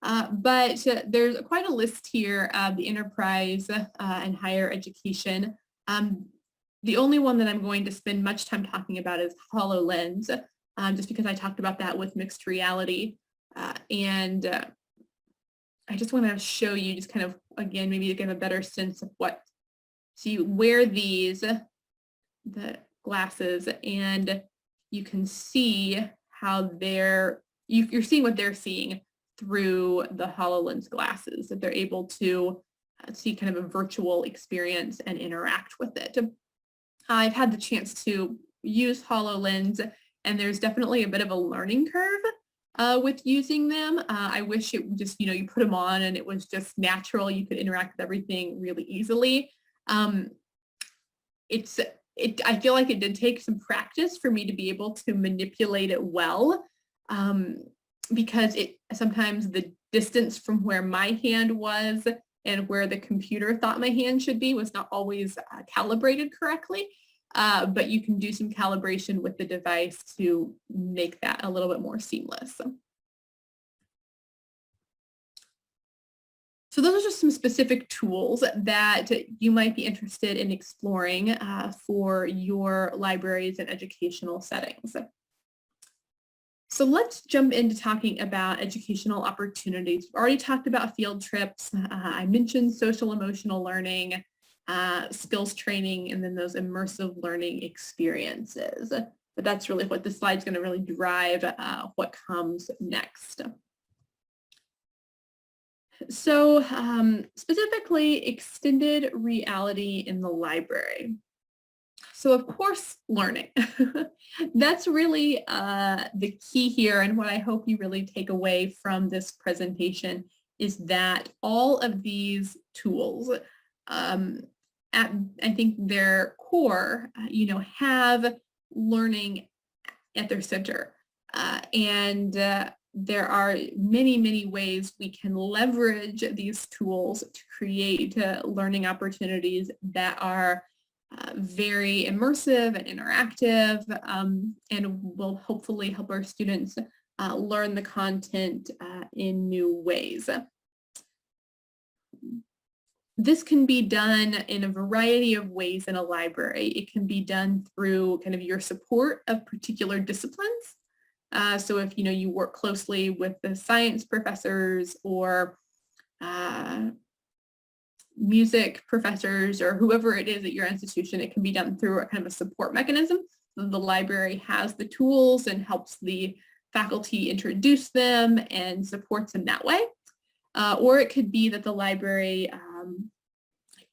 But there's quite a list here of the enterprise and higher education. The only one that I'm going to spend much time talking about is Hololens, just because I talked about that with mixed reality. And I just want to show you just kind of, again, maybe to get a better sense of so you wear the glasses and you can see how you're seeing what they're seeing through the HoloLens glasses, that they're able to see kind of a virtual experience and interact with it. I've had the chance to use HoloLens, and there's definitely a bit of a learning curve with using them. I wish it just, you put them on and it was just natural. You could interact with everything really easily. I feel like it did take some practice for me to be able to manipulate it well. Because sometimes the distance from where my hand was and where the computer thought my hand should be was not always calibrated correctly, but you can do some calibration with the device to make that a little bit more seamless. So those are just some specific tools that you might be interested in exploring for your libraries and educational settings. So let's jump into talking about educational opportunities. We've already talked about field trips. I mentioned social emotional learning, skills training, and then those immersive learning experiences. But that's really what this slide's going to really drive what comes next. So specifically, extended reality in the library. So of course, learning. That's really the key here, and what I hope you really take away from this presentation is that all of these tools, I think their core, have learning at their center. And there are many, many ways we can leverage these tools to create learning opportunities that are very immersive and interactive, and will hopefully help our students learn the content in new ways. This can be done in a variety of ways in a library. It can be done through kind of your support of particular disciplines. So if you work closely with the science professors or music professors or whoever it is at your institution, it can be done through a kind of a support mechanism. So the library has the tools and helps the faculty introduce them and supports them that way. Or it could be that the library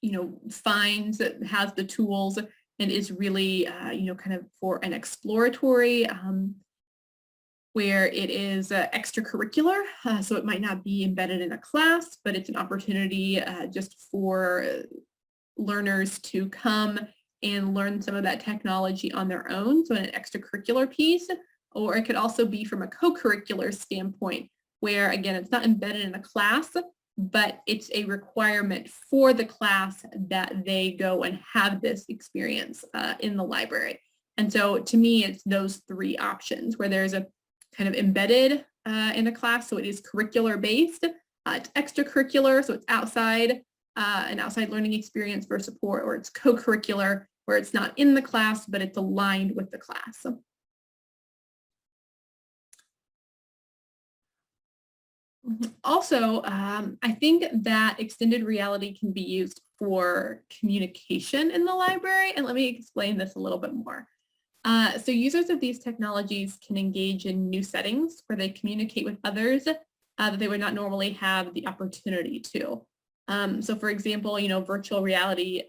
has the tools and is really kind of for an exploratory where it is extracurricular, so it might not be embedded in a class, but it's an opportunity just for learners to come and learn some of that technology on their own, so an extracurricular piece. Or it could also be from a co-curricular standpoint, where again, it's not embedded in a class, but it's a requirement for the class that they go and have this experience in the library. And so to me, it's those three options where there's a kind of embedded in a class, so it is curricular based, it's extracurricular, so it's outside, an outside learning experience for support, or it's co-curricular, where it's not in the class, but it's aligned with the class. Also, I think that extended reality can be used for communication in the library, and let me explain this a little bit more. So users of these technologies can engage in new settings where they communicate with others that they would not normally have the opportunity to. So for example, virtual reality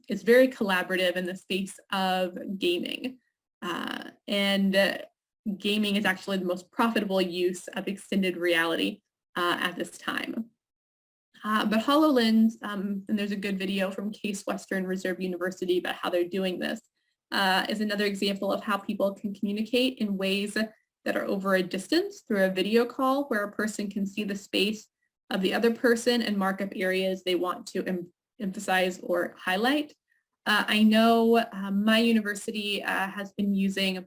is very collaborative in the space of gaming. And gaming is actually the most profitable use of extended reality at this time. But Hololens, and there's a good video from Case Western Reserve University about how they're doing this, is another example of how people can communicate in ways that are over a distance through a video call, where a person can see the space of the other person and mark up areas they want to emphasize or highlight. I know my university has been using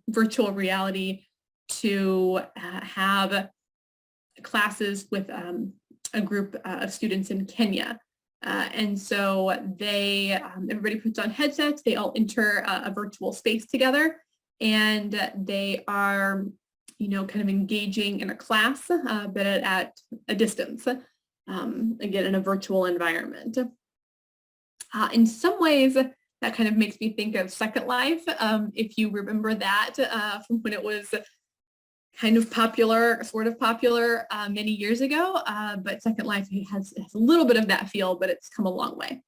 virtual reality to have classes with a group of students in Kenya. And so everybody puts on headsets, they all enter a virtual space together, and they are, kind of engaging in a class, but at a distance, again, in a virtual environment. In some ways, that kind of makes me think of Second Life, if you remember that from when it was kind of popular, sort of popular many years ago, but Second Life has a little bit of that feel, but it's come a long way.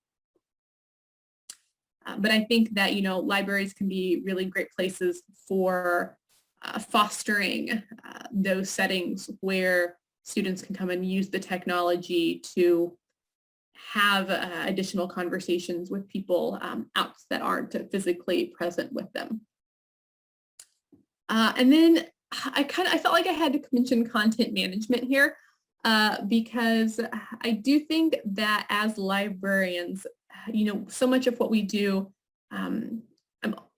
But I think that, libraries can be really great places for fostering those settings where students can come and use the technology to have additional conversations with people out that aren't physically present with them. And then I felt like I had to mention content management here because I do think that as librarians, so much of what we do,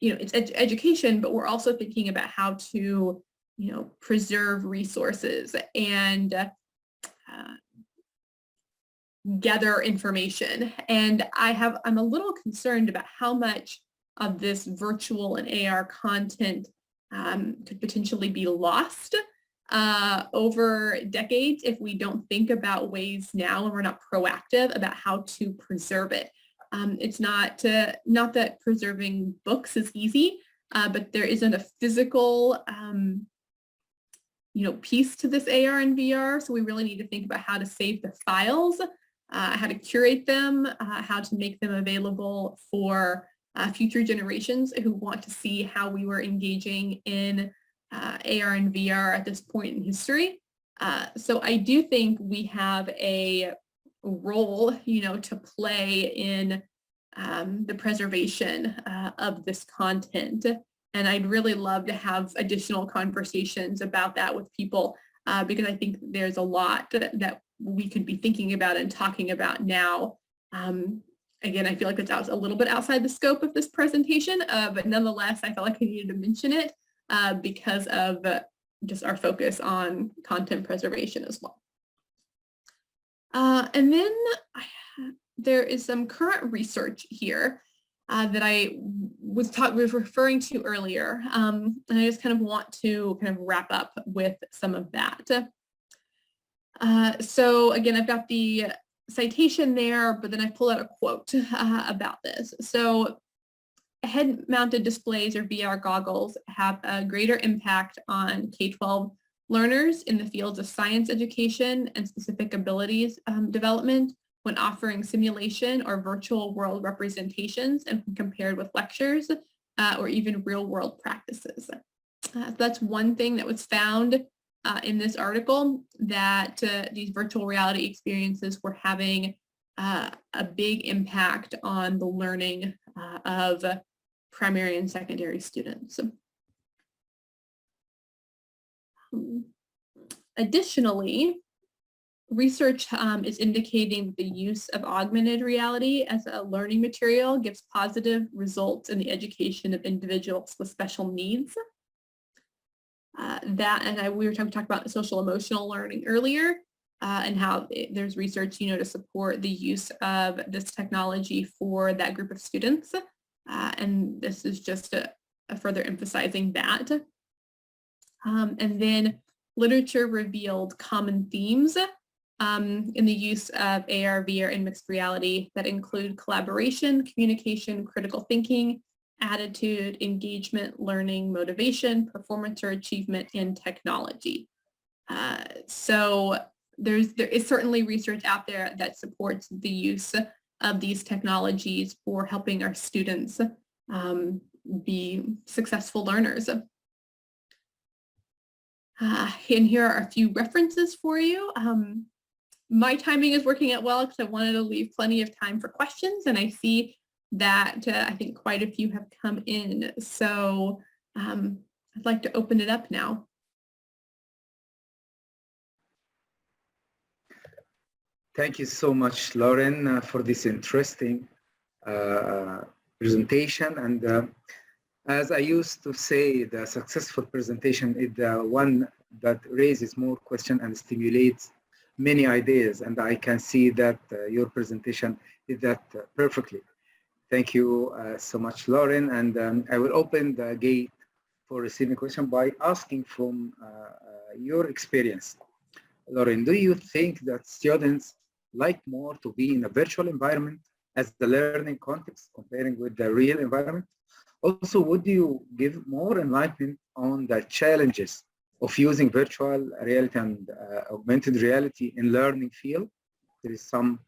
it's education, but we're also thinking about how to, preserve resources and gather information. And I'm a little concerned about how much of this virtual and AR content could potentially be lost over decades if we don't think about ways now and we're not proactive about how to preserve it. It's not that preserving books is easy, but there isn't a physical piece to this AR and VR. So we really need to think about how to save the files, how to curate them, how to make them available for future generations who want to see how we were engaging in AR and VR at this point in history. So I do think we have a role, to play in the preservation of this content. And I'd really love to have additional conversations about that with people because I think there's a lot that we could be thinking about and talking about now. Again, I feel like it's a little bit outside the scope of this presentation, but nonetheless, I felt like I needed to mention it because of just our focus on content preservation as well. And then there is some current research here that I was referring to earlier, and I just kind of want to kind of wrap up with some of that. So again, I've got the citation there, but then I pull out a quote about this. So head-mounted displays or VR goggles have a greater impact on K-12 learners in the fields of science education and specific abilities development when offering simulation or virtual world representations and compared with lectures or even real world practices. That's one thing that was found in this article, that these virtual reality experiences were having a big impact on the learning of primary and secondary students. Additionally, research is indicating that the use of augmented reality as a learning material gives positive results in the education of individuals with special needs. We were talking about social emotional learning earlier, and how there's research, to support the use of this technology for that group of students. And this is just a further emphasizing that. And then literature revealed common themes in the use of AR, VR, and mixed reality that include collaboration, communication, critical thinking, attitude, engagement, learning, motivation, performance or achievement, and technology. So there is certainly research out there that supports the use of these technologies for helping our students be successful learners. And here are a few references for you. My timing is working out well because I wanted to leave plenty of time for questions, and I see that I think quite a few have come in. So I'd like to open it up now. Thank you so much, Lauren, for this interesting presentation. And as I used to say, the successful presentation is the one that raises more questions and stimulates many ideas. And I can see that your presentation did that perfectly. Thank you so much, Lauren. And I will open the gate for receiving questions by asking from your experience. Lauren, do you think that students like more to be in a virtual environment as the learning context comparing with the real environment? Also, would you give more enlightenment on the challenges of using virtual reality and augmented reality in learning field? There is some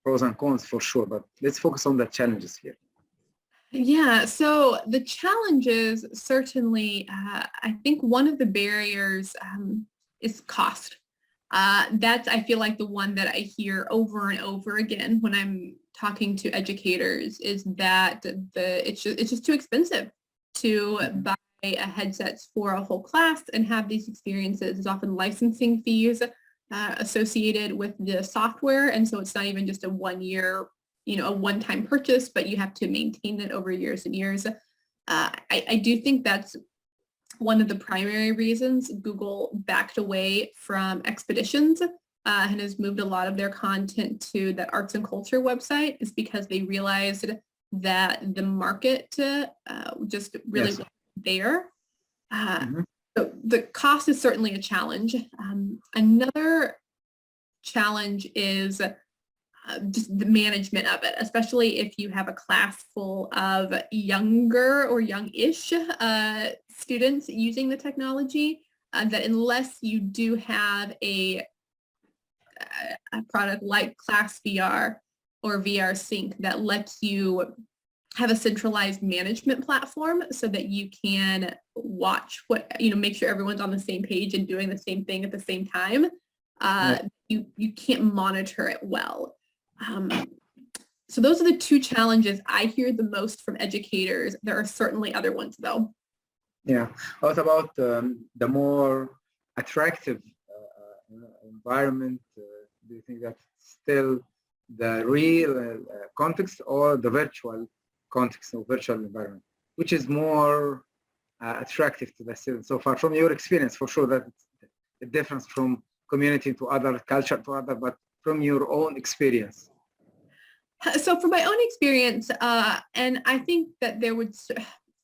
pros and cons for sure, but let's focus on the challenges here. Yeah, so the challenges certainly, I think one of the barriers is cost. That's, I feel like, the one that I hear over and over again when I'm talking to educators, is that it's just too expensive to buy headsets for a whole class and have these experiences. There's often licensing fees associated with the software, and so it's not even just a one-year, a one-time purchase, but you have to maintain it over years and years. I do think that's one of the primary reasons Google backed away from Expeditions and has moved a lot of their content to the arts and culture website, is because they realized that the market just really wasn't there. So the cost is certainly a challenge. Another challenge is just the management of it, especially if you have a class full of younger or young-ish students using the technology, that unless you do have a product like Class VR or VR Sync that lets you have a centralized management platform so that you can watch make sure everyone's on the same page and doing the same thing at the same time, you can't monitor it well. So those are the two challenges I hear the most from educators. There are certainly other ones though. Yeah. What about the more attractive environment? Do you think that's still the real context or the virtual context or virtual environment, which is more attractive to the students so far from your experience? For sure that it's the difference from community to other, culture to other, but from your own experience. So from my own experience, and I think that there would, so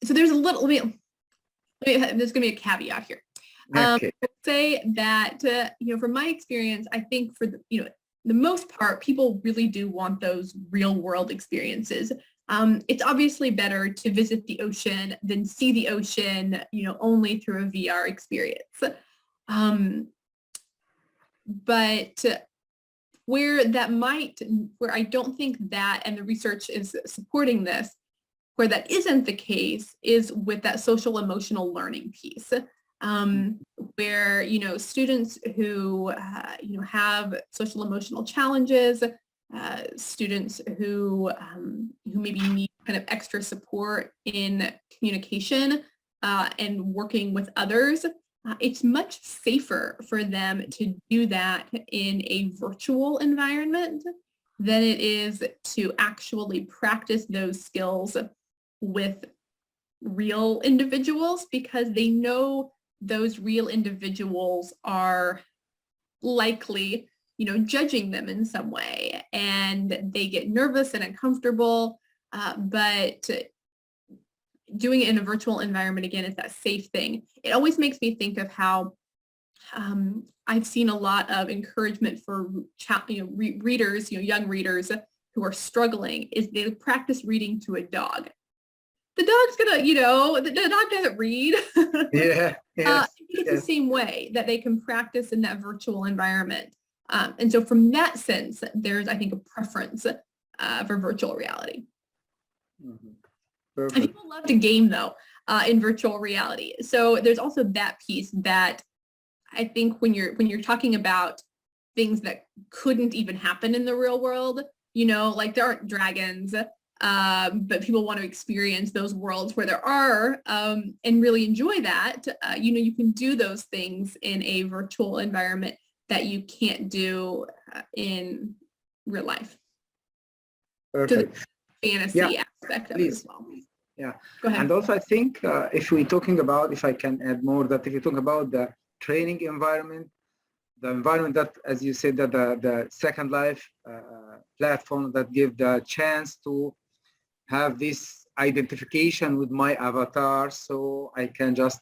there's a little, there's going to be a caveat here. Okay. I would say that, from my experience, I think for the most part, people really do want those real world experiences. It's obviously better to visit the ocean than see the ocean, only through a VR experience. But where I don't think that, and the research is supporting this, where that isn't the case is with that social emotional learning piece, where, students who, have social emotional challenges, students who maybe need kind of extra support in communication and working with others, it's much safer for them to do that in a virtual environment than it is to actually practice those skills with real individuals, because they know those real individuals are likely, judging them in some way, and they get nervous and uncomfortable. But doing it in a virtual environment, again, is that safe thing. It always makes me think of how I've seen a lot of encouragement for readers, young readers who are struggling, is they practice reading to a dog. The dog's gonna, the dog doesn't read. Yeah. Yes, it's the same way that they can practice in that virtual environment. And so from that sense, there's, I think, a preference for virtual reality. Mm-hmm. And people love to game though in virtual reality. So there's also that piece that I think when you're talking about things that couldn't even happen in the real world, like there aren't dragons, but people want to experience those worlds where there are, and really enjoy that. You can do those things in a virtual environment that you can't do in real life. Perfect. So the fantasy aspect of it as well. Yeah. Go ahead. And also I think if we're talking about, if I can add more, that if you talk about the training environment, the environment that, as you said, that the Second Life platform that give the chance to have this identification with my avatar, so I can just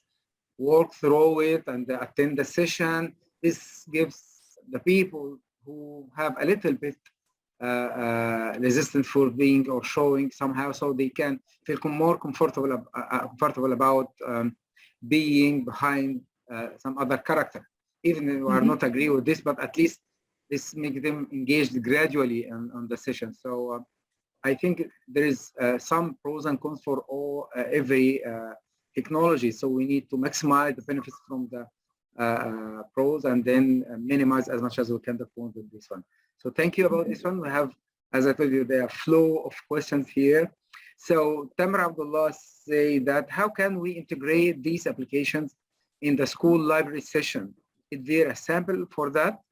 walk through it and attend the session. This gives the people who have a little bit resistant for being or showing somehow, so they can feel more comfortable about being behind some other character, even if we are not agree with this, but at least this makes them engaged gradually on the session. So I think there is some pros and cons for every technology. So we need to maximize the benefits from the pros and then minimize as much as we can the cons with this one. So thank you about this one. We have, as I told you, there are flow of questions here. So Tamar Abdullah say that how can we integrate these applications in the school library session? Is there a sample for that?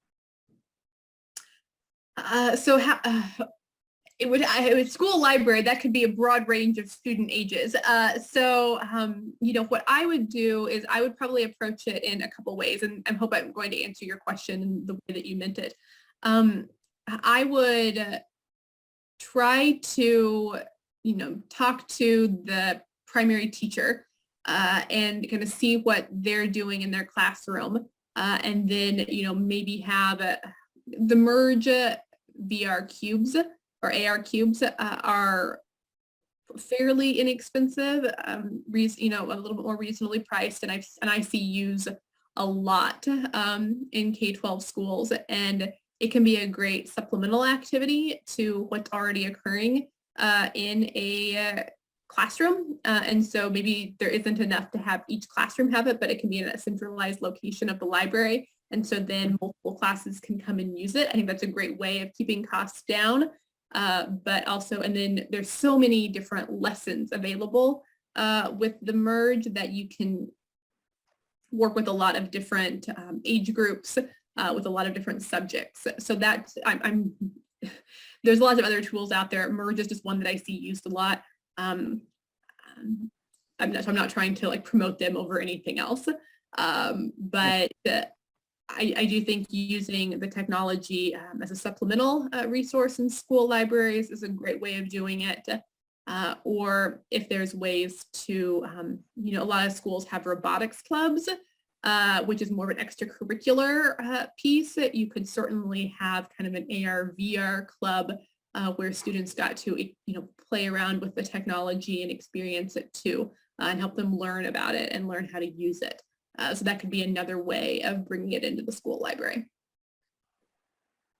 It would school library, that could be a broad range of student ages. What I would do is I would probably approach it in a couple ways, and I hope I'm going to answer your question in the way that you meant it. I would try to, talk to the primary teacher and kind of see what they're doing in their classroom, and then, maybe have the merge VR cubes or AR cubes are fairly inexpensive, a little bit more reasonably priced, and I see used a lot in K-12 schools, and it can be a great supplemental activity to what's already occurring in a classroom. And so maybe there isn't enough to have each classroom have it, but it can be in a centralized location of the library. And so then multiple classes can come and use it. I think that's a great way of keeping costs down but also, and then there's so many different lessons available with the merge that you can work with a lot of different age groups with a lot of different subjects. So that's, there's lots of other tools out there. Merge is just one that I see used a lot. I'm not trying to like promote them over anything else. But I do think using the technology as a supplemental resource in school libraries is a great way of doing it. Or if there's ways to, you know, a lot of schools have robotics clubs, which is more of an extracurricular piece. You could certainly have kind of an AR VR club where students got to, you know, play around with the technology and experience it too, and help them learn about it and learn how to use it. So that could be another way of bringing it into the school library.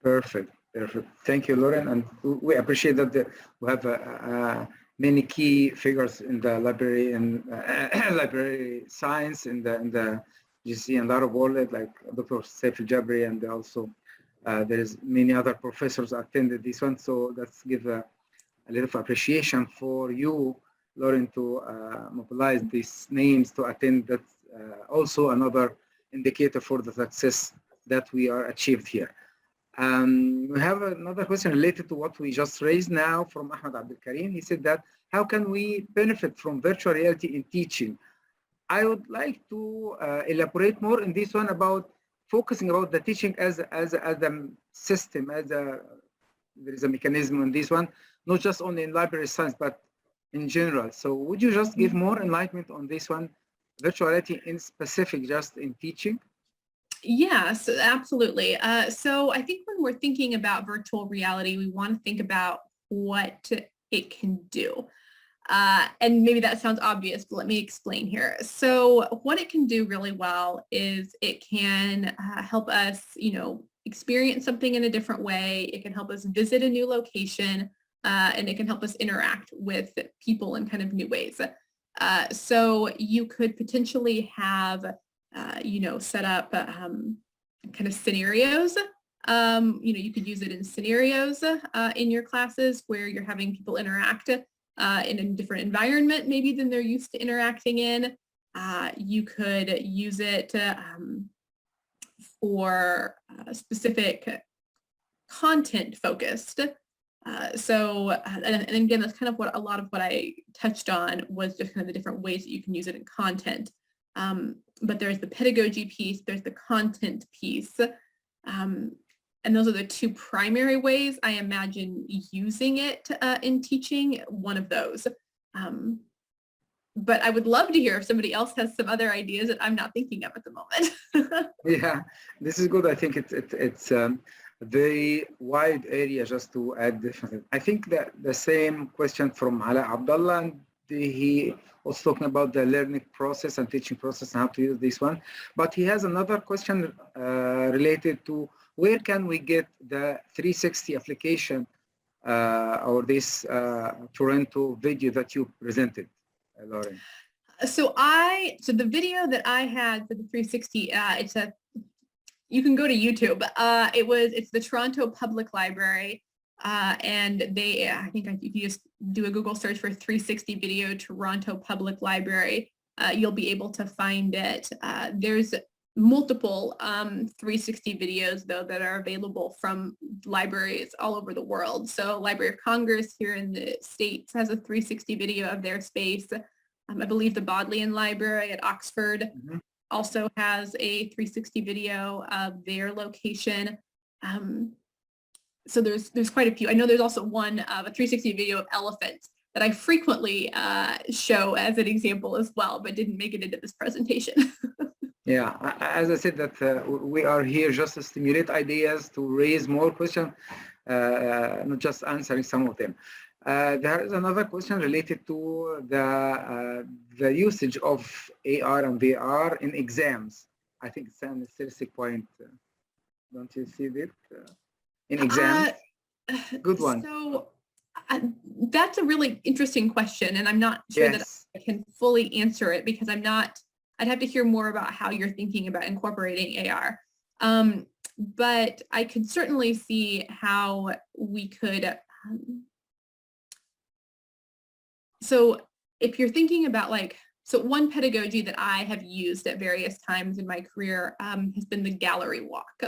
Perfect, perfect. Thank you, Lauren. And we appreciate that we have many key figures in the library and library science in the GC and a lot of world, like Dr. Saif Al-Jabri, and also there's many other professors attended this one. So let's give a little appreciation for you, Lauren, to mobilize these names to attend. That's also another indicator for the success that we are achieved here. We have another question related to what we just raised now from Ahmed Abdul Karim. He said that, how can we benefit from virtual reality in teaching? I would like to elaborate more in this one about focusing about the teaching as a system, there is a mechanism in this one, not just only in library science, but in general. So would you just give more enlightenment on this one, virtual reality in specific, just in teaching? Yes, absolutely. So I think when we're thinking about virtual reality, we want to think about what it can do. And maybe that sounds obvious, but let me explain here. So what it can do really well is it can help us, you know, experience something in a different way. It can help us visit a new location, and it can help us interact with people in kind of new ways. So you could potentially have, you know, set up kind of scenarios. You know, you could use it in scenarios in your classes where you're having people interact in a different environment maybe than they're used to interacting in. You could use it for specific content focused. And again, that's kind of what a lot of what I touched on was just kind of the different ways that you can use it in content. But there's the pedagogy piece, there's the content piece. And those are the two primary ways I imagine using it in teaching, one of those. But I would love to hear if somebody else has some other ideas that I'm not thinking of at the moment. Yeah, this is good. I think it's a very wide area just to add different. I think that the same question from Hala Abdullah, and he was talking about the learning process and teaching process and how to use this one. But he has another question related to where can we get the 360 application or this Toronto video that you presented, Lauren? So the video that I had for the 360, you can go to YouTube. It's the Toronto Public Library, and I think if you just do a Google search for 360 video Toronto Public Library, you'll be able to find it. There's multiple 360 videos though that are available from libraries all over the world. So Library of Congress here in the States has a 360 video of their space. I believe the Bodleian Library at Oxford also has a 360 video of their location. So there's quite a few. I know there's also one of a 360 video of elephants that I frequently show as an example as well, but didn't make it into this presentation. Yeah, as I said, that we are here just to stimulate ideas, to raise more questions, not just answering some of them. There is another question related to the usage of AR and VR in exams. I think it's an interesting point. Don't you see that? In exams? Good one. So that's a really interesting question, and I'm not sure that I can fully answer it because I'd have to hear more about how you're thinking about incorporating AR. But I could certainly see how we could So if you're thinking about so one pedagogy that I have used at various times in my career has been the gallery walk,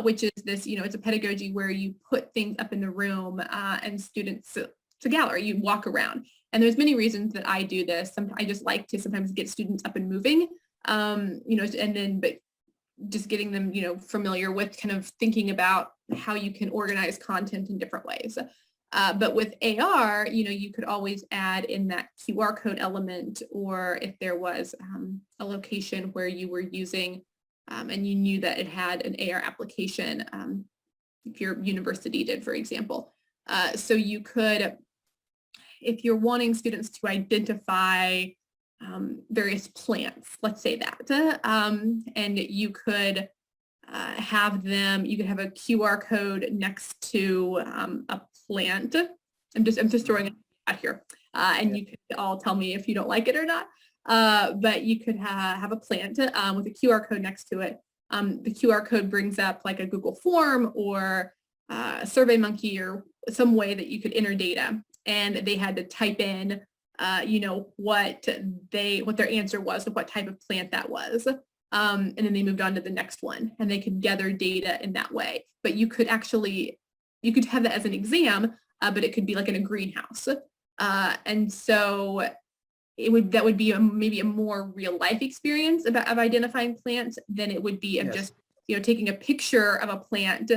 which is this, it's a pedagogy where you put things up in the room and students, it's a gallery, you walk around. And there's many reasons that I do this. I just like to sometimes get students up and moving, but just getting them, familiar with kind of thinking about how you can organize content in different ways. But with AR, you could always add in that QR code element, or if there was a location where you were using and you knew that it had an AR application, if your university did, for example. So you could, if you're wanting students to identify various plants, let's say that, and you could have them, you could have a QR code next to a plant. I'm just throwing it out here, and you could all tell me if you don't like it or not. But you could have a plant with a QR code next to it. The QR code brings up like a Google form or a SurveyMonkey or some way that you could enter data, and they had to type in, what their answer was of what type of plant that was. And then they moved on to the next one, and they could gather data in that way. But you could have that as an exam, but it could be like in a greenhouse. And so that would be maybe a more real life experience of identifying plants than it would be of just, taking a picture of a plant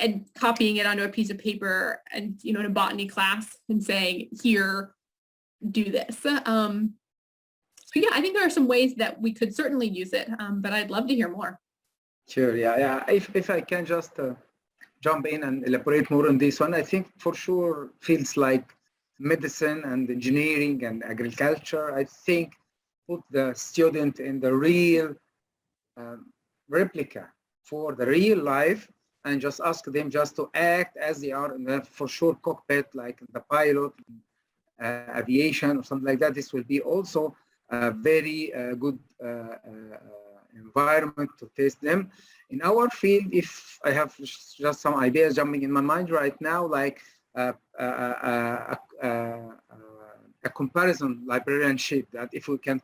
and copying it onto a piece of paper and, in a botany class and saying, here, do this. So yeah, I think there are some ways that we could certainly use it, but I'd love to hear more. Sure, yeah. If I can just jump in and elaborate more on this one, I think for sure fields like medicine and engineering and agriculture, I think put the student in the real replica for the real life and just ask them just to act as they are in the for sure cockpit, like the pilot, aviation or something like that. This will be also a very good environment to test them. In our field, if I have just some ideas jumping in my mind right now, like a comparison librarianship, that if we can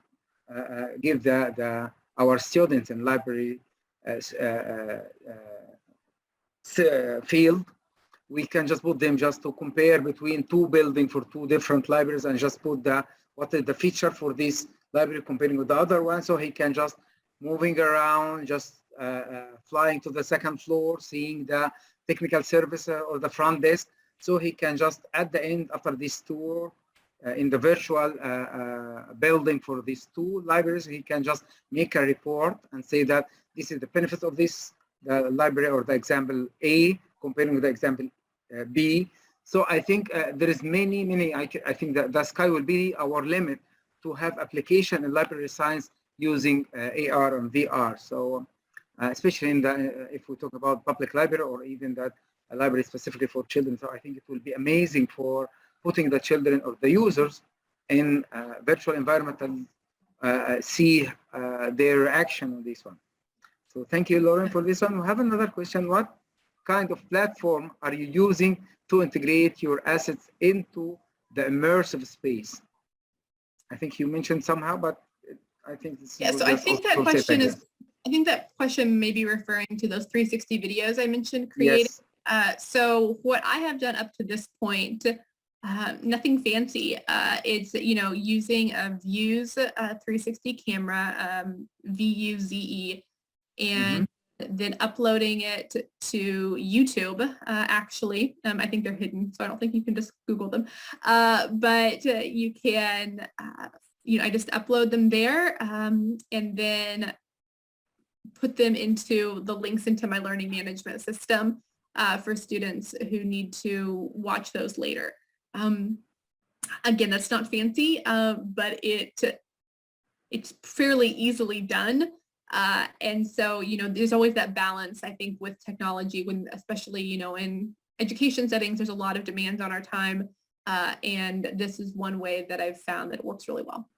give our students in library field, we can just put them just to compare between two buildings for two different libraries and just put what is the feature for this library comparing with the other one, so he can just moving around, just flying to the second floor, seeing the technical service or the front desk, so he can just at the end after this tour in the virtual building for these two libraries, he can just make a report and say that this is the benefit of this the library or the example A comparing with the example B. So I think there is many. I think that the sky will be our limit to have application in library science using AR and VR. So especially in if we talk about public library or even that a library specifically for children. So I think it will be amazing for putting the children or the users in virtual environment and see their reaction on this one. So thank you, Lauren, for this one. We have another question. What kind of platform are you using to integrate your assets into the immersive space? I think you mentioned somehow, but I think this is so I think that question is, I think that question may be referring to those 360 videos I mentioned creating. Yes. So what I have done up to this point, nothing fancy. It's, using a Views 360 camera, VUZE, and then uploading it to YouTube, actually. I think they're hidden, so I don't think you can just Google them. But you can, I just upload them there and then put them into the links into my learning management system for students who need to watch those later. Again, that's not fancy, but it's fairly easily done. And so, there's always that balance, I think, with technology when, especially, in education settings, there's a lot of demands on our time. And this is one way that I've found that it works really well.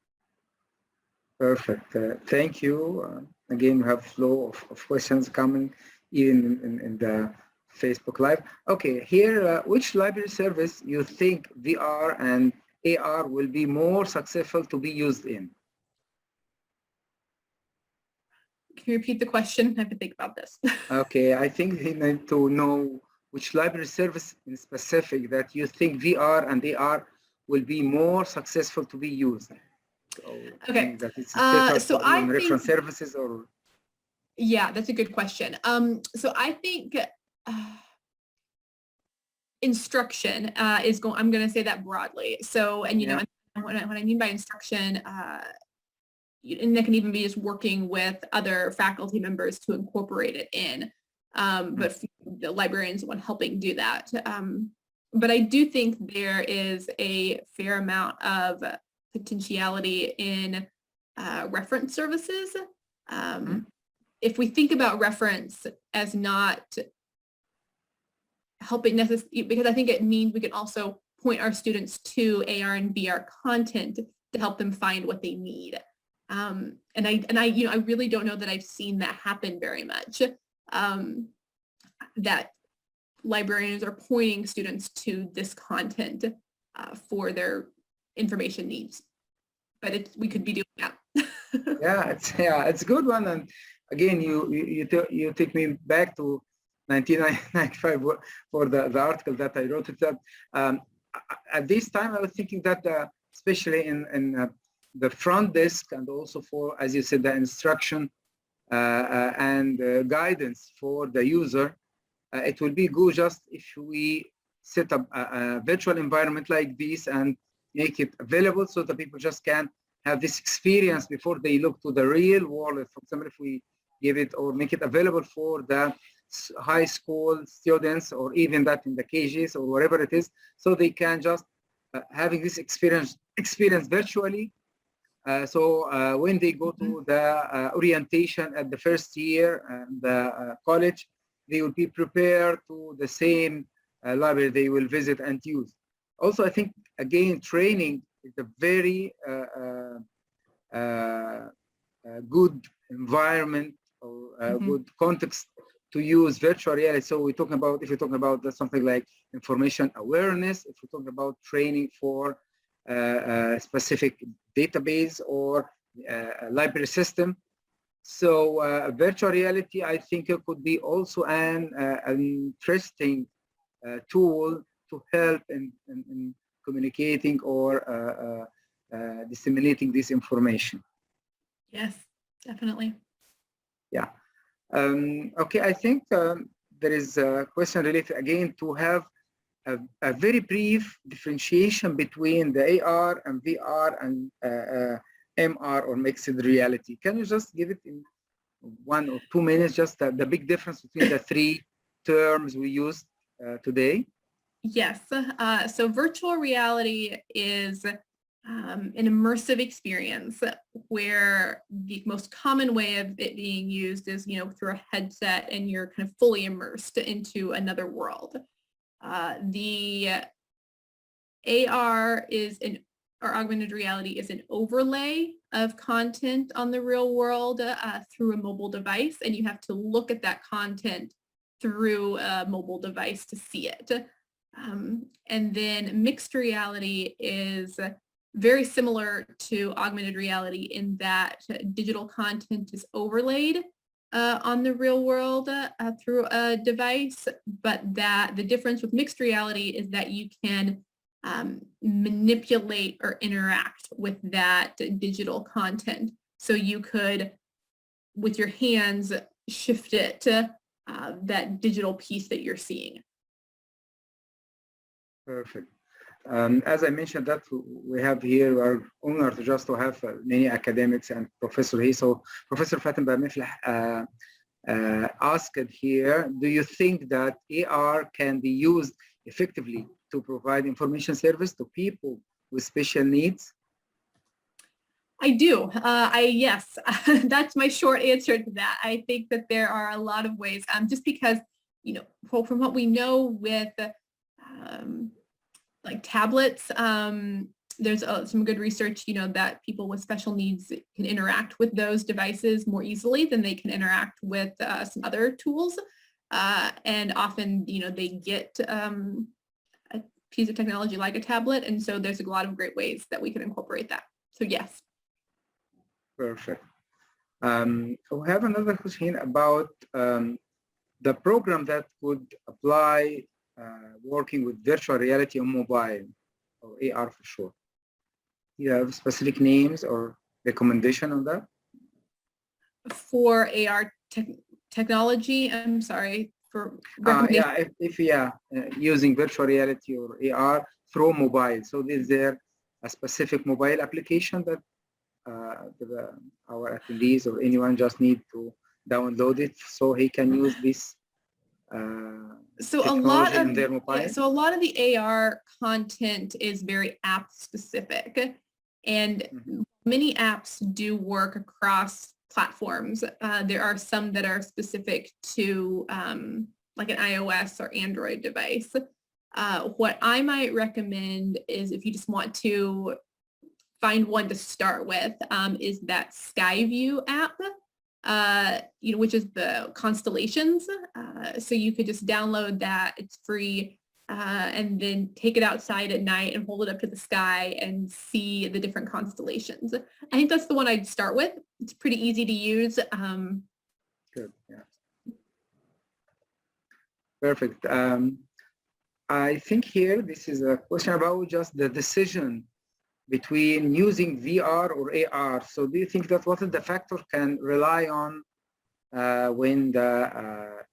Perfect. Thank you. Again, we have flow of questions coming in the Facebook Live. Okay, here, which library service you think VR and AR will be more successful to be used in? Can you repeat the question? I have to think about this. Okay, I think we need to know which library service in specific that you think VR and AR will be more successful to be used. So, okay, that it's better so for I reference think, services or. Yeah, that's a good question. So I think instruction is going. I'm going to say that broadly. So, and you know, what I mean by instruction, and that can even be just working with other faculty members to incorporate it in. But the librarians are the one helping do that. But I do think there is a fair amount of potentiality in reference services. If we think about reference as not helping necessarily, because I think it means we can also point our students to AR and VR content to help them find what they need. And I really don't know that I've seen that happen very much. That librarians are pointing students to this content for their information needs, but we could be doing that. It's a good one. And again, you take me back to 1995 for the article that I wrote. That at this time I was thinking that especially in the front desk and also for, as you said, the instruction and guidance for the user, it will be good just if we set up a virtual environment like this and make it available so that people just can have this experience before they look to the real world. For example, if we give it or make it available for the high school students or even that in the KGs or wherever it is, so they can just having this experience virtually. So when they go to the orientation at the first year and the college, they will be prepared to the same library they will visit and use. Also, I think, again, training is a very good environment or good context to use virtual reality. So we're talking about, if you're talking about something like information awareness, if we're talking about training for a specific database or a library system. So virtual reality, I think it could be also an interesting tool to help in communicating or disseminating this information. Yes, definitely. Yeah. Okay, I think there is a question related again to have a very brief differentiation between the AR and VR and MR or mixed reality. Can you just give it in 1 or 2 minutes, just the big difference between the three terms we use today? Yes, so virtual reality is an immersive experience where the most common way of it being used is, you know, through a headset and you're kind of fully immersed into another world. The AR or augmented reality is an overlay of content on the real world through a mobile device, and you have to look at that content through a mobile device to see it. And then mixed reality is very similar to augmented reality in that digital content is overlaid on the real world through a device, but that the difference with mixed reality is that you can manipulate or interact with that digital content. So you could, with your hands, shift it to that digital piece that you're seeing. Perfect. As I mentioned, that we have here, our honored just to have many academics and professors here. So Professor Fatim Bamiflah asked here, do you think that AR can be used effectively to provide information service to people with special needs? I do. Yes, that's my short answer to that. I think that there are a lot of ways, just because, you know, from what we know with like tablets, there's some good research, you know, that people with special needs can interact with those devices more easily than they can interact with some other tools. and often, they get a piece of technology like a tablet, and so there's a lot of great ways that we can incorporate that. So yes. Perfect. We have another question about the program that could apply working with virtual reality on mobile, or AR for sure. Do you have specific names or recommendation on that? For AR technology, I'm sorry, for yeah, if using virtual reality or AR through mobile. So is there a specific mobile application that our attendees or anyone just need to download it so he can use this so a lot of the AR content is very app specific, and many apps do work across platforms. There are some that are specific to like an iOS or Android device. What I might recommend is, if you just want to find one to start with, is that Skyview app, which is the Constellations. So you could just download that, it's free, and then take it outside at night and hold it up to the sky and see the different constellations. I think that's the one I'd start with. It's pretty easy to use. Good, yeah. Perfect. I think here this is a question about just the decision between using VR or AR. So do you think that what is the factor can rely on when the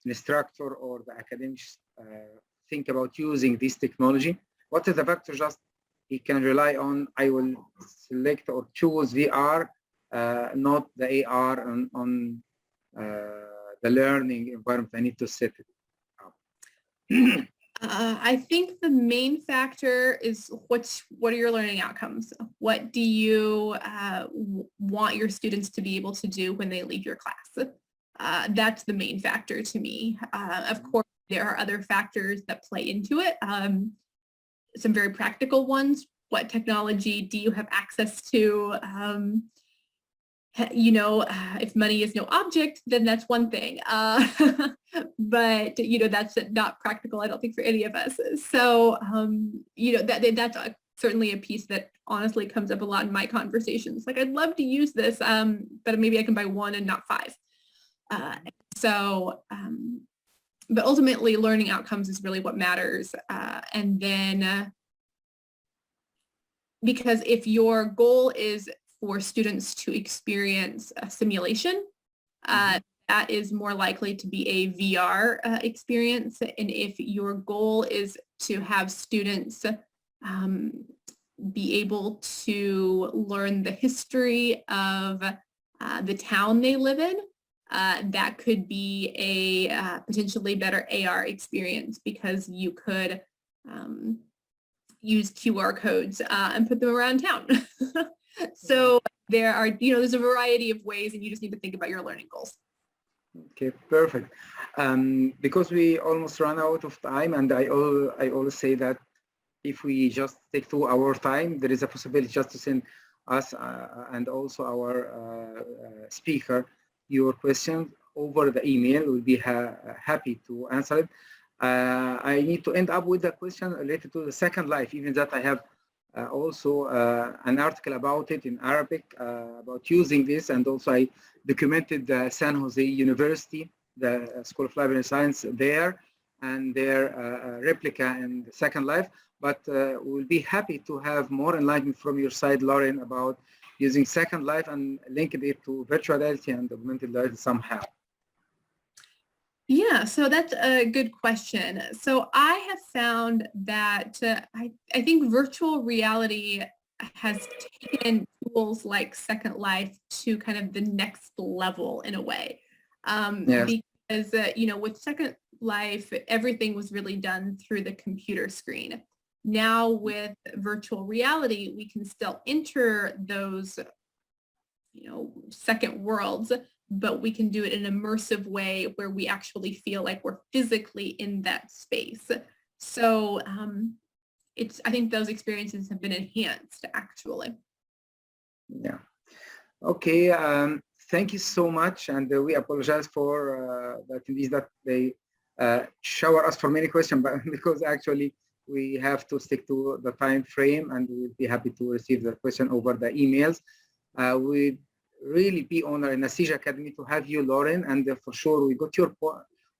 instructor or the academics think about using this technology? What is the factor just he can rely on? I will select or choose VR, not the AR on the learning environment. I need to set it up. I think the main factor is what are your learning outcomes? What do you want your students to be able to do when they leave your class? That's the main factor to me. Of course, there are other factors that play into it. Some very practical ones. What technology do you have access to? If money is no object, then that's one thing. But, that's not practical, I don't think, for any of us. So, that's certainly a piece that honestly comes up a lot in my conversations. Like, I'd love to use this, but maybe I can buy one and not five. But ultimately, learning outcomes is really what matters. And then, because if your goal is for students to experience a simulation, that is more likely to be a VR experience. And if your goal is to have students be able to learn the history of the town they live in, that could be a potentially better AR experience, because you could use QR codes and put them around town. So there are, there's a variety of ways, and you just need to think about your learning goals. Okay, perfect. Because we almost run out of time, and I always say that if we just stick to our time, there is a possibility just to send us and also our speaker your questions over the email. We'll be happy to answer it. I need to end up with a question related to the Second Life, even that I have also an article about it in Arabic about using this, and also I documented the San Jose University, the School of Library Science there, and their replica in the Second Life. But we'll be happy to have more enlightenment from your side, Lauren, about using Second Life and linking it to virtual reality and augmented reality somehow. Yeah, so that's a good question. So I have found that I think virtual reality has taken tools like Second Life to kind of the next level in a way. Yes. Because, with Second Life, everything was really done through the computer screen. Now with virtual reality, we can still enter those, second worlds, but we can do it in an immersive way where we actually feel like we're physically in that space. So I think those experiences have been enhanced, actually. Yeah. Okay. thank you so much, and we apologize for the attendees that they shower us for many questions, but because actually we have to stick to the time frame, and we'll be happy to receive the question over the emails. We'd really be honored in Naseej Academy to have you, Lauren, and for sure we got your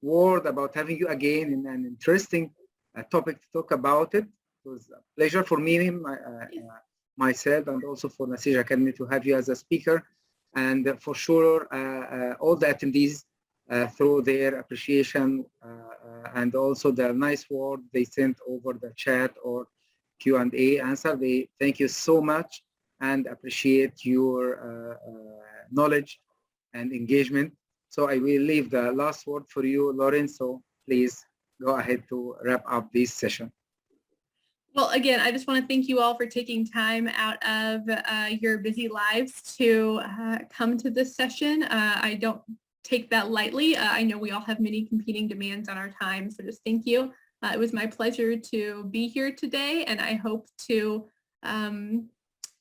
word about having you again in an interesting topic to talk about it. It was a pleasure for me, myself, and also for Naseej Academy to have you as a speaker. And for sure, all the attendees, through their appreciation and also the nice word they sent over the chat or Q&A answer, they thank you so much and appreciate your knowledge and engagement. So I will leave the last word for you, Lauren. So please go ahead to wrap up this session. Well, again, I just want to thank you all for taking time out of your busy lives to come to this session. I don't take that lightly. I know we all have many competing demands on our time, so just thank you. It was my pleasure to be here today, and I hope to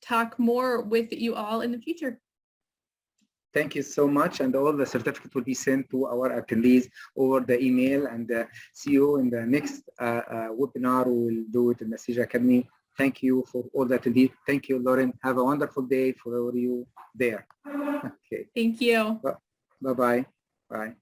talk more with you all in the future. Thank you so much, and all the certificates will be sent to our attendees over the email, and see you in the next webinar we will do it in the Naseej Academy. Thank you for all the attendees. Thank you, Lauren. Have a wonderful day for you there. Okay. Thank you. Bye-bye. Bye.